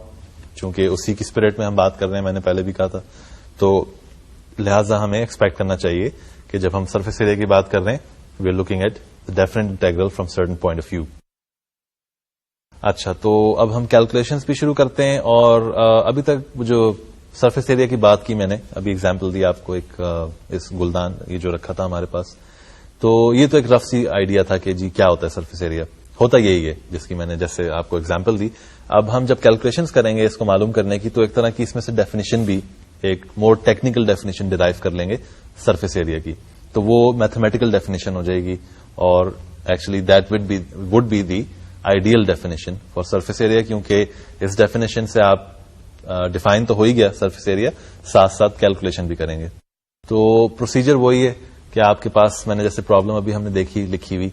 چونکہ اسی کی اسپرٹ میں ہم بات کر رہے ہیں, میں نے پہلے بھی کہا تھا. تو لہٰذا ہمیں ایکسپیکٹ کرنا چاہیے کہ جب ہم سرفیس ایریا کی بات کر رہے ہیں, we are looking at the definite integral from certain point of view. اچھا, تو اب ہم کیلکولیشنز بھی شروع کرتے ہیں. اور ابھی تک جو سرفیس ایریا کی بات کی میں نے, ابھی ایگزامپل دی آپ کو ایک اس گلدان یہ جو رکھا تھا ہمارے پاس, تو یہ تو ایک رف سی آئیڈیا تھا کہ جی کیا ہوتا ہے سرفیس ایریا. ہوتا یہی ہے جس کی میں نے جیسے آپ کو ایگزامپل دی. اب ہم جب کیلکولیشنز کریں گے اس کو معلوم کرنے کی, تو ایک طرح کی اس میں سے ڈیفینیشن بھی, ایک مور ٹیکنیکل ڈیفینیشن ڈیرائیو کر لیں گے سرفیس ایریا کی. تو وہ میتھمیٹیکل ڈیفینیشن ہو جائے گی, اور actually that would be the ideal definition for surface area, کیونکہ اس ڈیفینیشن سے آپ ڈیفائن تو ہو ہی گیا سرفیس ایریا, ساتھ ساتھ کیلکولیشن بھی کریں گے. تو پروسیجر وہی ہے کہ آپ کے پاس, میں نے جیسے پرابلم ابھی ہم نے دیکھی لکھی ہوئی,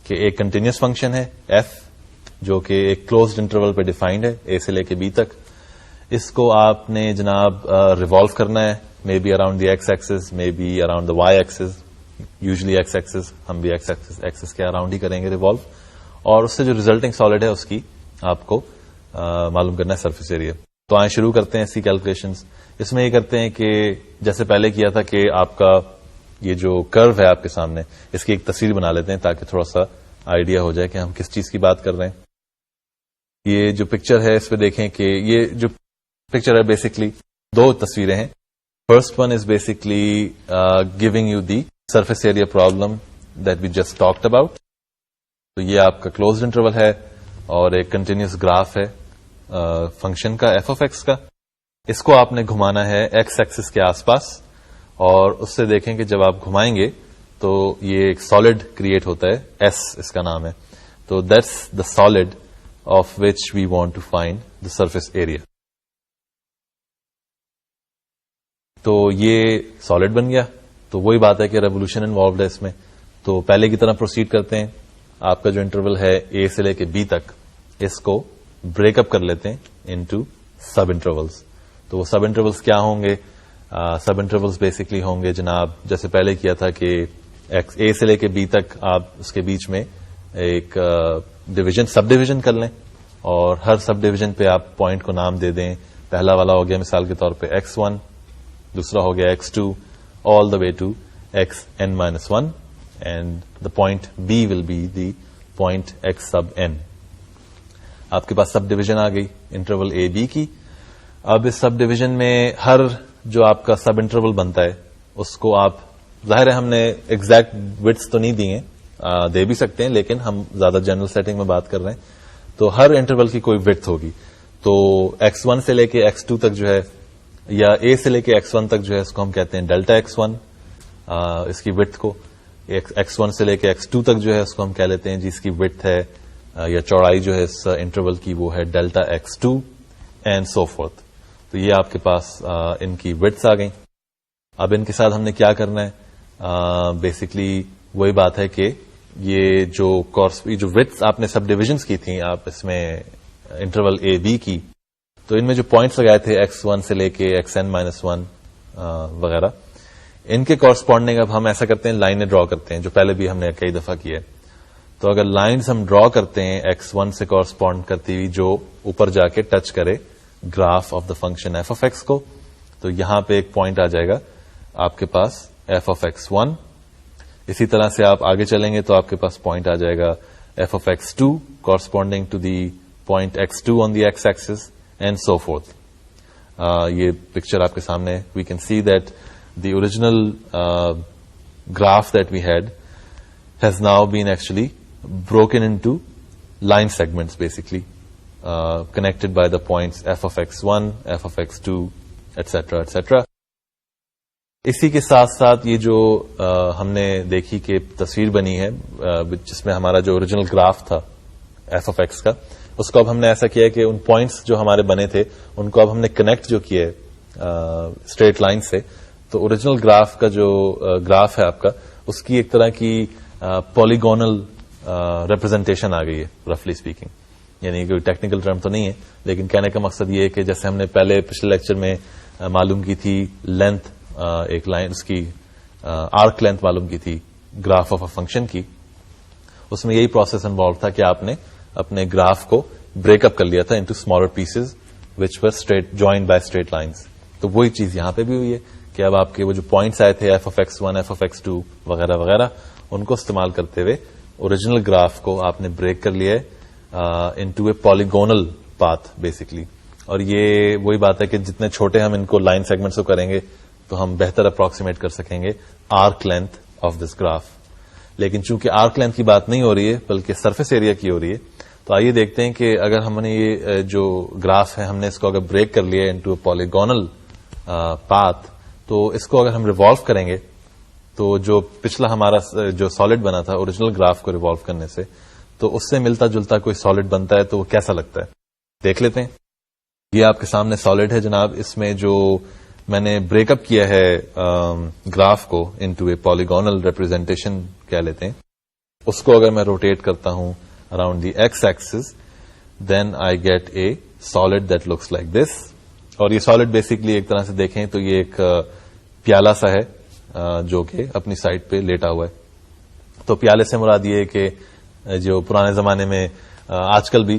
کہ ایک کنٹینیوس فنکشن ہے ایف, جو کہ ایک کلوزڈ انٹرول پہ ڈیفائنڈ ہے اے سے لے کے بی تک. اس کو آپ نے جناب ریوالو کرنا ہے, may be around the x axis, may be around the y axis, usually x axis, ہم بھی ایکس ایکسس کے اراؤنڈ ہی کریں گے ریوالو. اور اس سے جو ریزلٹنگ سالڈ ہے اس کی آپ کو معلوم کرنا ہے سرفیس ایریا. تو آئیں شروع کرتے ہیں اس کی کیلکولیشنز. اس میں یہ کرتے ہیں کہ جیسے پہلے کیا تھا کہ آپ کا یہ جو کرو ہے آپ کے سامنے, اس کی ایک تصویر بنا لیتے ہیں تاکہ تھوڑا سا آئیڈیا ہو جائے کہ ہم کس چیز کی بات کر رہے ہیں. یہ جو پکچر ہے اس پہ دیکھیں کہ یہ جو پکچر ہے بیسکلی 2 تصویریں ہیں. First one is basically giving you the surface area problem that we just talked about. تو یہ آپ کا کلوزڈ انٹرول ہے اور ایک کنٹینیوس گراف ہے فنکشن کا ایف آف ایکس کا. اس کو آپ نے گھمانا ہے ایکس ایکسس کے آس پاس, اور اس سے دیکھیں کہ جب آپ گھمائیں گے تو یہ ایک سالڈ کریٹ ہوتا ہے, ایس اس کا نام ہے. تو that's the solid of which we want to find the surface area. تو یہ سالڈ بن گیا. تو وہی بات ہے کہ ریوولوشن انوالوڈ ہے اس میں. تو پہلے کی طرح پروسیڈ کرتے ہیں. آپ کا جو انٹرول ہے اے سے لے کے بی تک, اس کو بریک اپ کر لیتے ہیں انٹو سب انٹرولس. تو وہ سب انٹرولس کیا ہوں گے؟ سب انٹرولس بیسکلی ہوں گے جناب جیسے پہلے کیا تھا کہ اے سے لے کے بی تک آپ اس کے بیچ میں ایک ڈویژن سب ڈویژن کر لیں, اور ہر سب ڈویژن پہ آپ پوائنٹ کو نام دے دیں. پہلا والا ہو گیا مثال کے طور پہ x1, دوسرا ہو گیا x2, all the way to xn-1, and the point B will be the point x sub n. آپ کے پاس سب ڈویژن آ گئی انٹرول اے بی کی. اب اس سب ڈویژن میں ہر جو آپ کا سب انٹرول بنتا ہے اس کو آپ, ظاہر ہے ہم نے ایگزیکٹ وڈث تو نہیں دی ہیں, دے بھی سکتے ہیں, لیکن ہم زیادہ جنرل سیٹنگ میں بات کر رہے ہیں. تو ہر انٹرول کی کوئی وڈث ہوگی. تو x1 سے لے کے x2 تک جو ہے, یا a سے لے کے x1 تک جو ہے, اس کو ہم کہتے ہیں ڈیلٹا x1 اس کی وڈث کو. x1 سے لے کے x2 تک جو ہے اس کو ہم کہہ لیتے ہیں جی اس کی وڈث ہے یا چوڑائی جو ہے اس انٹرول کی وہ ہے delta x2 and so forth. تو یہ آپ کے پاس ان کی وڈث آ گئی. اب ان کے ساتھ ہم نے کیا کرنا ہے؟ بیسکلی وہی بات ہے کہ یہ جو وڈث آپ نے سب ڈویژنس کی تھیں آپ اس میں انٹرول اے بی کی, تو ان میں جو پوائنٹس لگائے تھے x1 سے لے کے xn-1 وغیرہ, ان کے کورسپونڈنگ اب ہم ایسا کرتے ہیں لائنیں ڈرا کرتے ہیں, جو پہلے بھی ہم نے کئی دفعہ کیا ہے. تو اگر لائنز ہم ڈرا کرتے ہیں x1 سے کورسپونڈ کرتی ہوئی جو اوپر جا کے ٹچ کرے graph of the function f of x کو, تو یہاں پہ ایک پوائنٹ آ جائے گا آپ کے پاس ایف آف x1. اسی طرح سے آپ آگے چلیں گے تو آپ کے پاس پوائنٹ آ جائے گا f of x2 corresponding to the point x2 on the x-axis, and so forth. یہ پکچر آپ کے سامنے ہے. We can see that the original graph that we had has now been actually broken into line segments, basically, connected by the points f of x1, f of x2, etc., etc. اسی کے ساتھ ساتھ یہ جو ہم نے دیکھی کہ تصویر بنی ہے جس میں ہمارا جو اوریجنل گراف تھا ایف آف ایکس کا، اس کو اب ہم نے ایسا کیا ہے کہ ان پوائنٹس جو ہمارے بنے تھے ان کو اب ہم نے کنیکٹ جو کیا ہے اسٹریٹ لائن سے، تو اوریجنل گراف کا جو گراف ہے آپ کا، اس کی ایک طرح کی پولیگونل ریپرزینٹیشن آ گئی ہے، رفلی اسپیکنگ. یعنی کوئی ٹیکنیکل ٹرم تو نہیں ہے، لیکن کہنے کا مقصد یہ ہے کہ جیسے ہم نے پچھلے لیکچر میں معلوم کی تھی لینتھ، ایک لائن اس کی آرک لینتھ معلوم کی تھی گراف آف اے فنکشن کی، اس میں یہی پروسیس انوالو تھا کہ آپ نے اپنے گراف کو بریک اپ کر لیا تھا into smaller pieces which were straight joined by straight lines. تو وہی چیز یہاں پہ بھی ہوئی ہے کہ اب آپ کے وہ جو پوائنٹس آئے تھے f of x one, f of x two وغیرہ وغیرہ، ان کو استعمال کرتے ہوئے اوریجنل گراف کو آپ نے بریک کر لیا ہے انٹو اے پالیگونل پاتھ بیسکلی. اور یہ وہی بات ہے کہ جتنے چھوٹے ہم ان کو لائن سیگمنٹس کو کریں گے تو ہم بہتر اپروکسیمیٹ کر سکیں گے arc length of this graph. لیکن چونکہ آرک لینتھ کی بات نہیں ہو رہی ہے بلکہ سرفیس ایریا کی ہو رہی ہے، تو آئیے دیکھتے ہیں کہ اگر ہم نے یہ جو گراف ہے ہم نے اس کو اگر بریک کر لیا انٹو اے پالیگونل پاتھ، تو اس کو اگر ہم ریوالو کریں گے تو جو پچھلا ہمارا جو سالڈ بنا تھا اوریجنل گراف کو ریوالو کرنے سے، تو اس سے ملتا جلتا کوئی سالڈ بنتا ہے، تو وہ کیسا لگتا ہے دیکھ لیتے ہیں. یہ آپ کے سامنے سالڈ ہے جناب. اس میں جو میں نے بریک اپ کیا ہے گراف کو انٹو اے پالیگونل ریپرزینٹیشن کہہ لیتے ہیں، اس کو اگر میں روٹیٹ کرتا ہوں around the x axis, then I get a solid that looks like this. اور یہ سالڈ بیسکلی ایک طرح سے دیکھیں تو یہ ایک پیالہ سا ہے جو کہ اپنی سائڈ پہ لیٹا ہوا ہے. تو پیالے سے مراد یہ ہے کہ جو پرانے زمانے میں آج کل بھی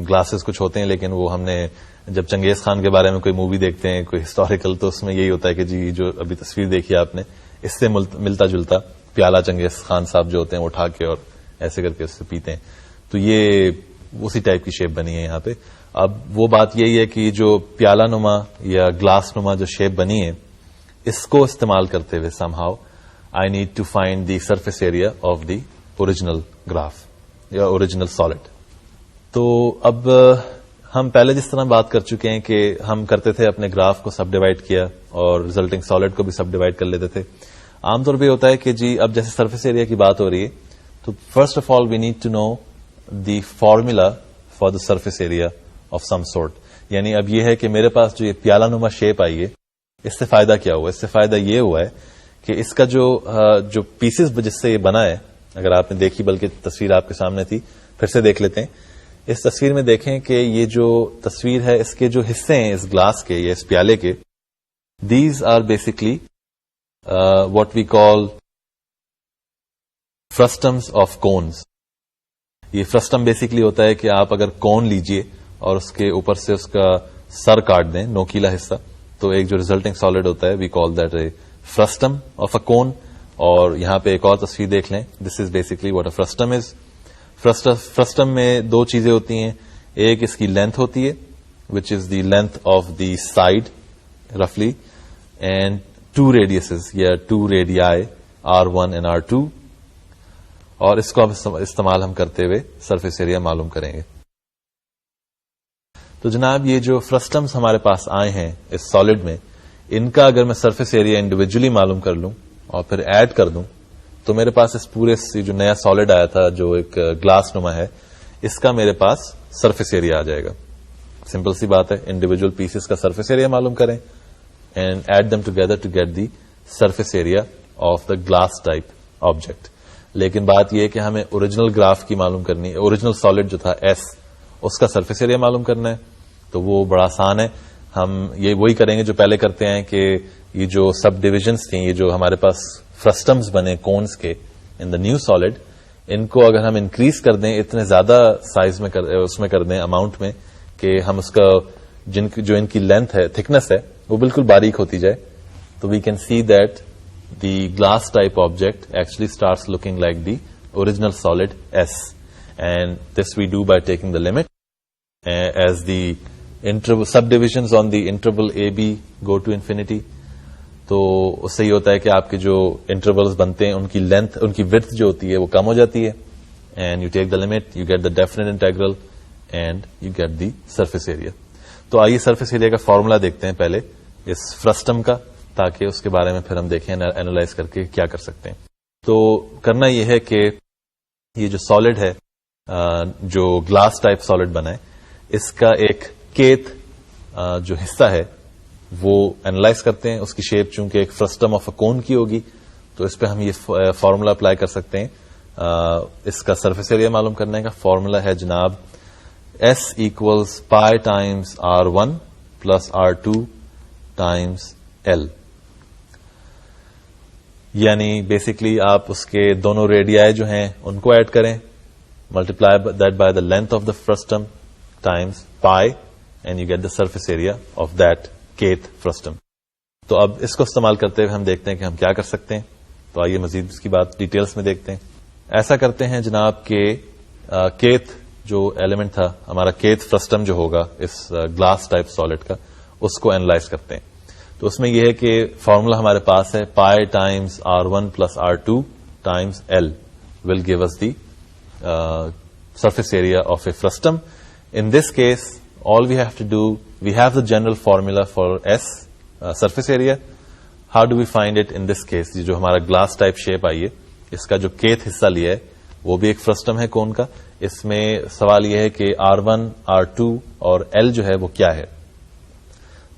گلاسز کچھ ہوتے ہیں، لیکن وہ ہم نے جب چنگیز خان کے بارے میں کوئی مووی دیکھتے ہیں کوئی ہسٹوریکل، تو اس میں یہی ہوتا ہے کہ جی جو ابھی تصویر دیکھی آپ نے، اس سے ملتا جلتا پیالہ چنگیز خان صاحب جو ہوتے ہیں وہ اٹھا کے اور ایسے کر کے اس سے پیتے ہیں. تو یہ اسی ٹائپ کی شیپ بنی ہے یہاں پہ. اب وہ بات یہی ہے کہ جو پیالہ نما یا گلاس نما جو شیپ بنی ہے، اس کو استعمال کرتے ہوئے somehow I need to find the surface area of the original graph یا اوریجنل سالڈ. تو اب ہم پہلے جس طرح بات کر چکے ہیں کہ ہم کرتے تھے اپنے گراف کو سب ڈیوائڈ کیا اور ریزلٹنگ سالڈ کو بھی سب ڈیوائڈ کر لیتے تھے. عام طور پہ ہوتا ہے کہ جی اب جیسے سرفیس ایریا کی بات ہو رہی ہے تو first of all we need to know the formula for the surface area of some sort. یعنی اب یہ ہے کہ میرے پاس جو یہ پیالہ نما شیپ آئی ہے، اس سے فائدہ کیا ہوا؟ اس سے فائدہ یہ ہوا ہے کہ اس کا جو پیسز جس سے یہ بنا ہے، اگر آپ نے دیکھی، بلکہ تصویر آپ کے سامنے تھی، پھر سے دیکھ لیتے ہیں. اس تصویر میں دیکھیں کہ یہ جو تصویر ہے اس کے جو حصے ہیں اس گلاس کے یا اس پیالے کے، these are basically what we call frustums of cones. یہ فرسٹم بیسکلی ہوتا ہے کہ آپ اگر کون لیجئے اور اس کے اوپر سے اس کا سر کاٹ دیں، نوکیلا حصہ، تو ایک جو ریزلٹنگ سالڈ ہوتا ہے وی کال دیٹ اے فرسٹم آف اے کون. اور یہاں پہ ایک اور تصویر دیکھ لیں، دس از بیسکلی واٹ اے فرسٹم از. فرسٹم میں دو چیزیں ہوتی ہیں، ایک اس کی لینتھ ہوتی ہے which is the length of the side رفلی، اینڈ ٹو ریڈیسز یا two radii R1 and R2، اور اس کو اب استعمال ہم کرتے ہوئے سرفیس ایریا معلوم کریں گے. تو جناب یہ جو فرسٹمز ہمارے پاس آئے ہیں اس سالڈ میں، ان کا اگر میں سرفیس ایریا انڈیویجلی معلوم کر لوں اور پھر ایڈ کر دوں تو میرے پاس اس پورے جو نیا سالڈ آیا تھا جو ایک گلاس نما ہے، اس کا میرے پاس سرفیس ایریا آ جائے گا. سمپل سی بات ہے، انڈیویجل پیسز کا سرفیس ایریا معلوم کریں and add them together to get the surface area of the glass type object. لیکن بات یہ ہے کہ ہمیں اوریجنل گراف کی معلوم کرنی ہے، اوریجنل سالڈ جو تھا ایس، اس کا سرفیس ایریا معلوم کرنا ہے. تو وہ بڑا آسان ہے، ہم یہ وہی کریں گے جو پہلے کرتے ہیں کہ یہ جو سب ڈویژنس تھیں، یہ جو ہمارے پاس فرسٹمز بنے کونز کے ان دا نیو سالڈ، ان کو اگر ہم انکریز کر دیں اتنے زیادہ سائز میں اس میں کر دیں اماؤنٹ میں کہ ہم اس کا جو ان کی لینتھ ہے، تھکنس ہے، وہ بالکل باریک ہوتی جائے، تو we can see that the glass type object actually starts looking like the original solid as. And this we do by taking the limit. as the subdivisions on the interval AB go to infinity. تو اس سے یہ ہوتا ہے کہ آپ کے جو intervals بنتے ہیں ان کی لینتھ، ان کی width جو ہوتی ہے وہ کم ہو جاتی ہے. And you take the limit, you get the definite integral and you get the surface area. تو آئیے سرفیس ایریا کا فارمولا دیکھتے ہیں پہلے اس فرسٹم کا، تاکہ اس کے بارے میں پھر ہم دیکھیں اینالائز کر کے کیا کر سکتے ہیں. تو کرنا یہ ہے کہ یہ جو سالڈ ہے، جو گلاس ٹائپ سالڈ بنا ہے، اس کا ایک کیت جو حصہ ہے وہ اینالائز کرتے ہیں. اس کی شیپ چونکہ ایک فرسٹم آف اے کون کی ہوگی، تو اس پہ ہم یہ فارمولا اپلائی کر سکتے ہیں. اس کا سرفیس ایریا معلوم کرنے کا فارمولا ہے جناب S equals pi times R1 plus R2 times L. یعنی بیسکلی آپ اس کے دونوں ریڈیائی جو ہیں ان کو ایڈ کریں، multiply that by the length of the frustum times pi and you get the surface area of that kth frustum. تو اب اس کو استعمال کرتے ہوئے ہم دیکھتے ہیں کہ ہم کیا کر سکتے ہیں. تو آئیے مزید اس کی بات ڈیٹیلز میں دیکھتے ہیں. ایسا کرتے ہیں جناب کہ کیت جو ایلیمنٹ تھا ہمارا، کیت فرسٹم جو ہوگا اس گلاس ٹائپ سالڈ کا، اس کو اینالائز کرتے ہیں. تو اس میں یہ ہے کہ فارمولا ہمارے پاس ہے pi times R1 plus R2 times L will give us the surface area of a frustum. In this case, all we have to do, we have the general formula for S, surface area. How do we find it in this case? یہ جو ہمارا glass type shape آئی ہے، اس کا جو کیت حصہ لیا ہے وہ بھی ایک فرسٹم ہے کون کا. اس میں سوال یہ ہے کہ R1 R2 اور L جو ہے وہ کیا ہے.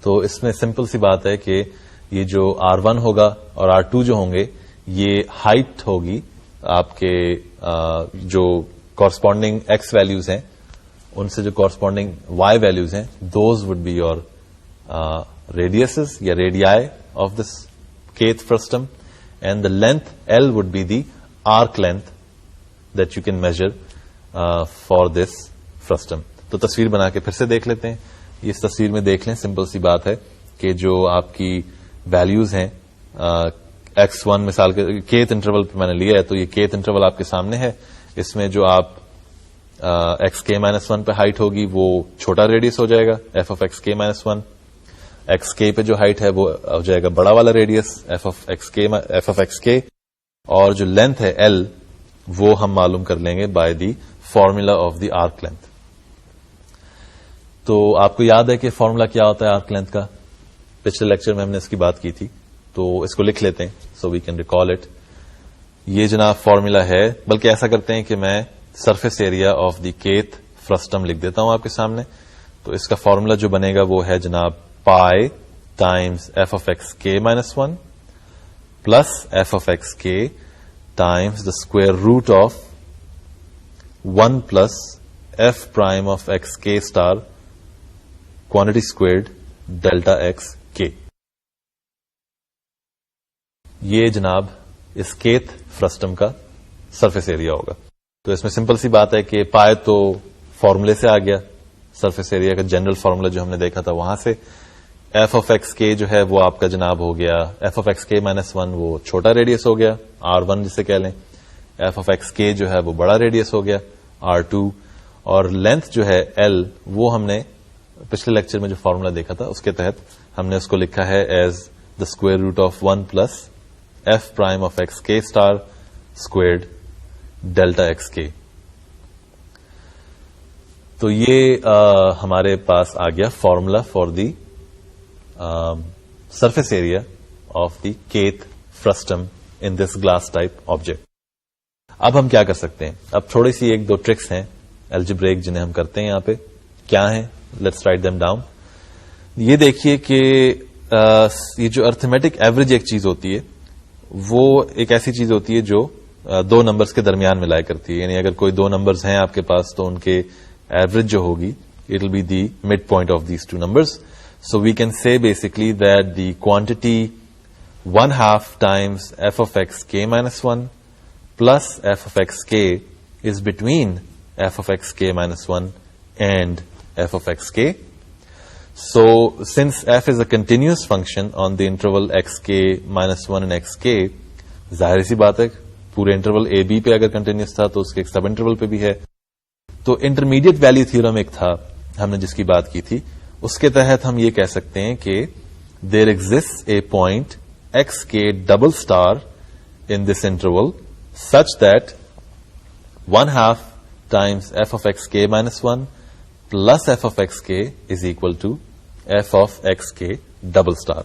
تو اس میں سمپل سی بات ہے کہ یہ جو R1 ہوگا اور R2 جو ہوں گے، یہ ہائٹ ہوگی آپ کے جو کورسپونڈنگ ایکس ویلیوز ہیں ان سے جو کورسپونڈنگ وائی ویلیوز ہیں، those would be your radiuses یا radii of this kth frustum, and the length L would be the arc length that you can measure for this frustum. تو تصویر بنا کے پھر سے دیکھ لیتے ہیں. اس تصویر میں دیکھ لیں، سمپل سی بات ہے کہ جو آپ کی ویلیوز ہیں X1 مثال کے کیت انٹرول پہ میں نے لیا ہے، تو یہ کیت انٹرول آپ کے سامنے ہے. اس میں جو آپ xk-1 پہ ہائٹ ہوگی وہ چھوٹا ریڈیس ہو جائے گا f of xk-1. xk پہ جو ہائٹ ہے وہ ہو جائے گا بڑا والا ریڈیس f of xk. اور جو لینتھ ہے l وہ ہم معلوم کر لیں گے by the formula of the arc length. تو آپ کو یاد ہے کہ فارمولا کیا ہوتا ہے آرک لینتھ کا؟ پچھلے لیکچر میں ہم نے اس کی بات کی تھی، تو اس کو لکھ لیتے ہیں so we can recall it. یہ جناب فارمولا ہے، بلکہ ایسا کرتے ہیں کہ میں surface area of the kth frustum لکھ دیتا ہوں آپ کے سامنے. تو اس کا فارمولا جو بنے گا وہ ہے جناب pi times f of xk-1 plus f of xk times the square root of 1 plus f prime of xk star quantity squared delta x k. یہ جناب اس کیت فرسٹم کا سرفیس ایریا ہوگا. تو اس میں سمپل سی بات ہے کہ پائے تو فارمولے سے آ گیا، سرفیس ایریا کا جنرل فارمولا جو ہم نے دیکھا تھا وہاں سے. f of xk جو ہے وہ آپ کا جناب ہو گیا f of xk-1 وہ چھوٹا ریڈیس ہو گیا R1 جسے کہہ لیں. f of xk جو ہے وہ بڑا ریڈیس ہو گیا R2. اور لینتھ جو ہے L وہ ہم نے پچھلے لیکچر میں جو فارمولا دیکھا تھا اس کے تحت ہم نے اس کو لکھا ہے as the square root of 1 plus f prime of xk star squared delta xk. تو یہ ہمارے پاس آ گیا formula for the surface area of the kth frustum in this glass type object. اب ہم کیا کر سکتے ہیں؟ اب تھوڑی سی ایک دو ٹرکس ہیں الجبریک جنہیں ہم کرتے ہیں یہاں پہ. کیا ہیں؟ Let's write them down. یہ دیکھیے کہ یہ جو ارتھمیٹک ایوریج ایک چیز ہوتی ہے وہ ایک ایسی چیز ہوتی ہے جو دو نمبرز کے درمیان ملایا کرتی ہے. یعنی اگر کوئی دو نمبرز ہیں آپ کے پاس تو ان کے ایوریج جو ہوگی it will be the midpoint of these two numbers. So we can say basically that the quantity 1/2 times f of xk-1 plus f of xk is between f of xk-1 and f of xk. So since f is a continuous function on the interval xk-1 and xk, ظاہر سی بات ہے پورے interval a be پہ اگر continuous تھا تو اس کے ایک سب انٹرول پہ بھی ہے. تو انٹرمیڈیٹ ویلیو تھیورم ایک تھا ہم نے جس کی بات کی تھی اس کے تحت ہم یہ کہہ سکتے ہیں کہ دیر ایگزسٹ اے پوائنٹ ایکس کے double star in this interval such that 1/2 times f of x k minus 1 plus f of x k is equal to f of x k double star.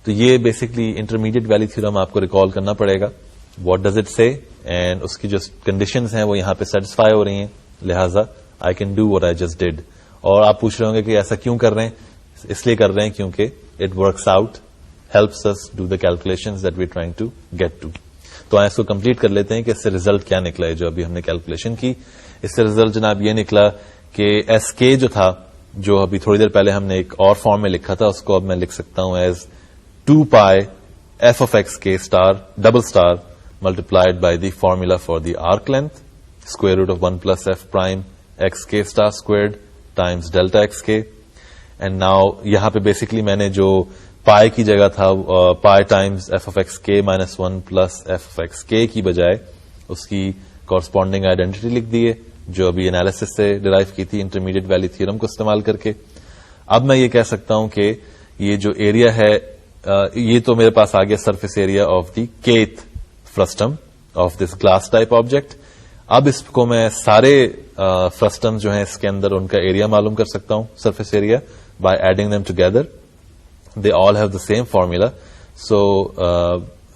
تو یہ basically intermediate value theorem آپ کو recall کرنا پڑے گا. What does it سے and اس کی جو conditions ہیں وہ یہاں پہ سیٹسفائی ہو رہی ہیں, لہذا I can do what I just did. اور آپ پوچھ رہے ہوں گے کہ ایسا کیوں کر رہے ہیں؟ اس لیے کر رہے ہیں کیونکہ it works out, helps us do the calculations that we are trying to get to. تو آئیں اس کو کمپلیٹ کر لیتے ہیں کہ اس سے ریزلٹ کیا نکلا ہے جو ابھی ہم نے کیلکولیشن کی. اس سے ریزلٹ جناب یہ نکلا کہ ایس کے جو تھا, جو ابھی تھوڑی دیر پہلے ہم نے ایک اور فارم میں لکھا تھا, اس کو اب میں لکھ سکتا ہوں as 2 pi f of x k star double star multiplied by the formula for the arc length square root of 1 plus f prime x k star squared times delta x k. And now یہاں پہ basically میں نے جو پائی کی جگہ تھا pi times f of x k minus 1 plus f of x k کی بجائے اس کی کورسپونڈنگ آئیڈینٹی لکھ دی ہے جو ابھی انالیسس سے ڈرائیو کی تھی انٹرمیڈیٹ ویلی تھیورم کو استعمال کر کے. اب میں یہ کہہ سکتا ہوں کہ یہ جو ایریا ہے یہ تو میرے پاس آ گیا surface area of the kth فرسٹم of this glass type object. اب اس کو میں سارے فرسٹم جو ہیں اس کے اندر ان کا ایریا معلوم کر سکتا ہوں, surface area, by adding them together. They all have the same formula, so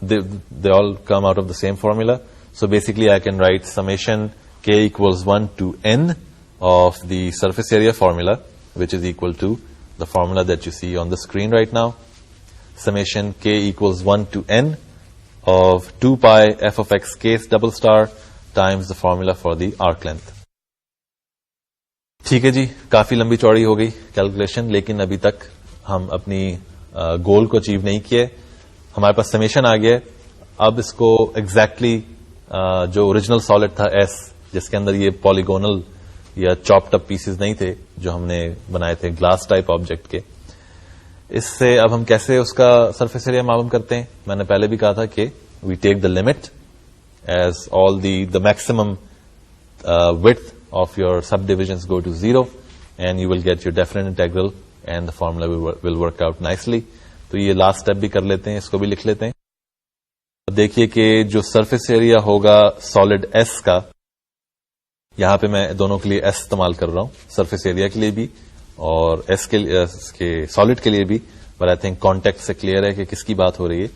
they all come out of the same formula. So basically I can write summation k equals 1 to n of the surface area formula, which is equal to the formula that you see on the screen right now. Summation k equals 1 to n of 2 pi f of x k double star times the formula for the arc length. ٹھیک ہے جی, کافی لمبی چوڑی ہو گئی calculation, لیکن ابھی تک ہم اپنی گول کو اچیو نہیں کیے. ہمارے پاس سمیشن آ گیا. اب اس کو ایگزیکٹلی جو اوریجنل سالڈ تھا ایس, جس کے اندر یہ پالیگونل یا چاپڈ اپ پیسز نہیں تھے جو ہم نے بنائے تھے گلاس ٹائپ آبجیکٹ کے, اس سے اب ہم کیسے اس کا سرفیس ایریا معلوم کرتے ہیں؟ میں نے پہلے بھی کہا تھا کہ we take the limit as all the maximum width of your subdivisions go to 0 and you will get your definite integral and the formula will work out nicely. تو یہ لاسٹ اسٹیپ بھی کر لیتے ہیں, اس کو بھی لکھ لیتے ہیں. دیکھیے کہ جو سرفیس ایریا ہوگا سالڈ ایس کا, یہاں پہ میں دونوں کے لیے ایس استعمال کر رہا ہوں, سرفیس ایریا کے لیے بھی اور ایس کے سالڈ کے لیے بھی, بٹ آئی تھنک کانٹیکٹ سے کلیئر ہے کہ کس کی بات ہو رہی ہے.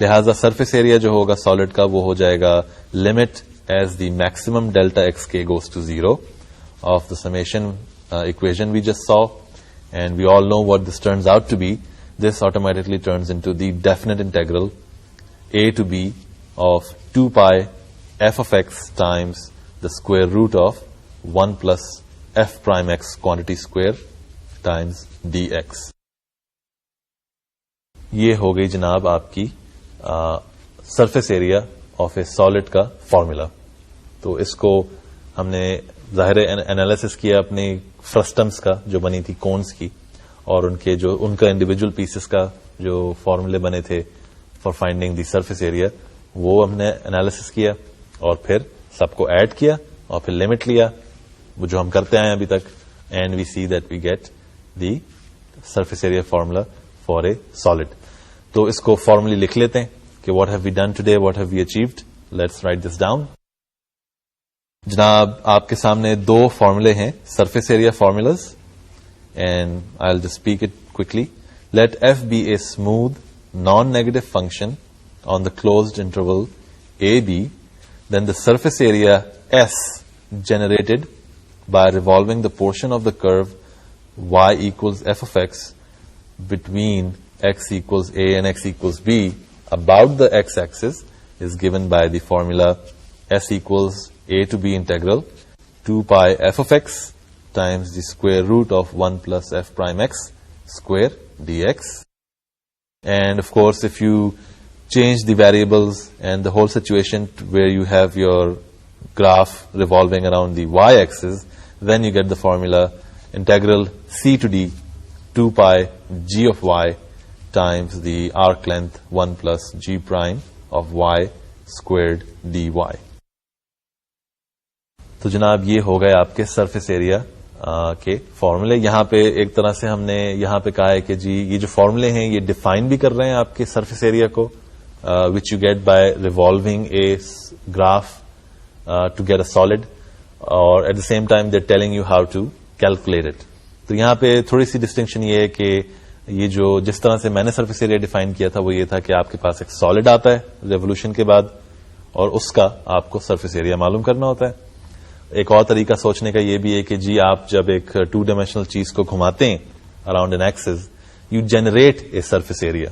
لہذا سرفیس ایریا جو ہوگا سالڈ کا وہ ہو جائے گا limit as the maximum delta xk goes to 0 of the summation equation we just saw, and we all know what this turns out to be. This automatically turns into the definite integral a to b of 2 pi f of x times the square root of 1 plus f prime x quantity square times dx. یہ ہو گئی جناب آپ کی surface area of a solid کا formula. تو اس کو ہم نے ظاہر انالیسس کیا اپنی فرسٹمز کا جو بنی تھی کونس کی, اور ان کا انڈیویجل پیسز کا جو فارمولے بنے تھے for finding the surface area, وہ ہم نے انالیسس کیا اور پھر سب کو ایڈ کیا اور پھر لمٹ لیا, وہ جو ہم کرتے آئے ابھی تک, and we see that we get the surface area formula for a solid. تو اس کو فارملی لکھ لیتے ہیں کہ what have we done today, what have we achieved. Let's write this down. جناب آپ کے سامنے دو فارمولے ہیں surface area formulas, and I will just speak it quickly. Let f be a smooth non negative function on the closed interval a b, then the surface area S generated by revolving the portion of the curve y equals f of x between x equals a and x equals b about the x-axis is given by the formula s equals a to b integral 2 pi f of x times the square root of 1 plus f prime x square dx. And of course, if you change the variables and the whole situation where you have your graph revolving around the y-axis, then you get the formula integral c to d 2 pi g of y times the arc length 1 plus g prime of y squared dy. تو جناب یہ ہو گئے آپ کے surface area کے فارمولے. یہاں پہ ایک طرح سے ہم نے یہاں پہ کہا ہے کہ جی یہ جو فارمولے ہیں یہ ڈیفائن بھی کر رہے ہیں آپ کے سرفیس ایریا کو, which you get by revolving a graph to get a solid, اور at the same time they telling you how to calculate it. تو یہاں پہ تھوڑی سی ڈسٹنکشن یہ ہے کہ یہ جو جس طرح سے میں نے سرفیس ایریا ڈیفائن کیا تھا وہ یہ تھا کہ آپ کے پاس ایک سالڈ آتا ہے ریوولوشن کے بعد, اور اس کا آپ کو سرفیس ایریا معلوم کرنا ہوتا ہے. ایک اور طریقہ سوچنے کا یہ بھی ہے کہ جی آپ جب ایک 2 ڈائمینشنل چیز کو گھماتے ہیں around an axis, you generate a surface area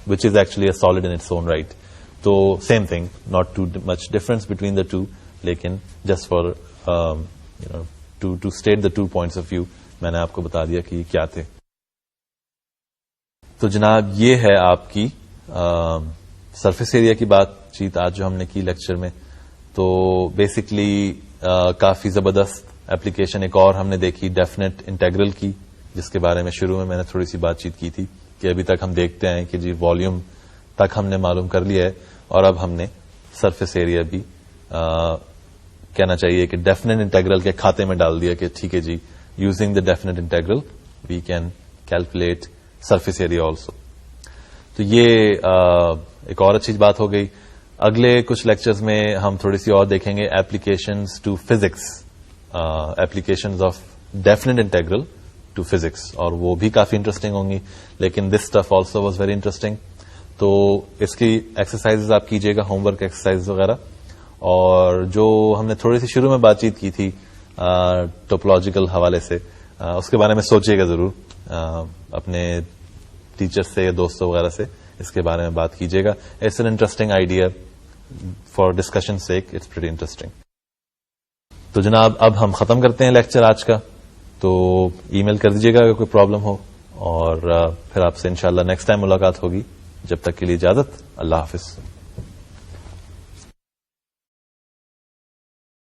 which is actually a solid in its own right. تو same thing, not too much difference between the two, لیکن just for to state the 2 points of view میں نے آپ کو بتا دیا کہ یہ کیا تھے. تو جناب یہ ہے آپ کی سرفیس ایریا کی بات چیت آج جو ہم نے کی لیکچر میں. تو بیسکلی کافی زبردست اپلیکیشن ایک اور ہم نے دیکھی ڈیفینٹ انٹیگرل کی, جس کے بارے میں شروع میں نے تھوڑی سی بات چیت کی تھی کہ ابھی تک ہم دیکھتے ہیں کہ جی والیوم تک ہم نے معلوم کر لیا ہے, اور اب ہم نے سرفیس ایریا بھی کہنا چاہیے کہ ڈیفینٹ انٹیگرل کے کھاتے میں ڈال دیا کہ ٹھیک ہے جی using the definite integral we can calculate surface area also. تو یہ ایک اور اچھی بات ہو گئی. اگلے کچھ لیکچرز میں ہم تھوڑی سی اور دیکھیں گے applications to physics, applications of definite integral to physics, اور وہ بھی کافی انٹرسٹنگ ہوں گی. لیکن this stuff also was very interesting. تو اس کی ایکسرسائز آپ کیجیے گا, ہوم ورک ایکسرسائز وغیرہ. اور جو ہم نے تھوڑی سی شروع میں بات چیت کی تھی ٹوپولوجیکل حوالے سے, اس کے بارے میں سوچیے گا ضرور, اپنے ٹیچر سے یا دوستوں وغیرہ سے اس کے بارے میں بات کیجیے گا. It's an interesting idea for discussion sake, it's pretty interesting. تو جناب اب ہم ختم کرتے ہیں لیکچر آج کا. تو ای میل کر دیجیے گا اگر کوئی پرابلم ہو, اور پھر آپ سے انشاءاللہ نیکسٹ ٹائم ملاقات ہوگی. جب تک کے لیے اجازت, اللہ حافظ.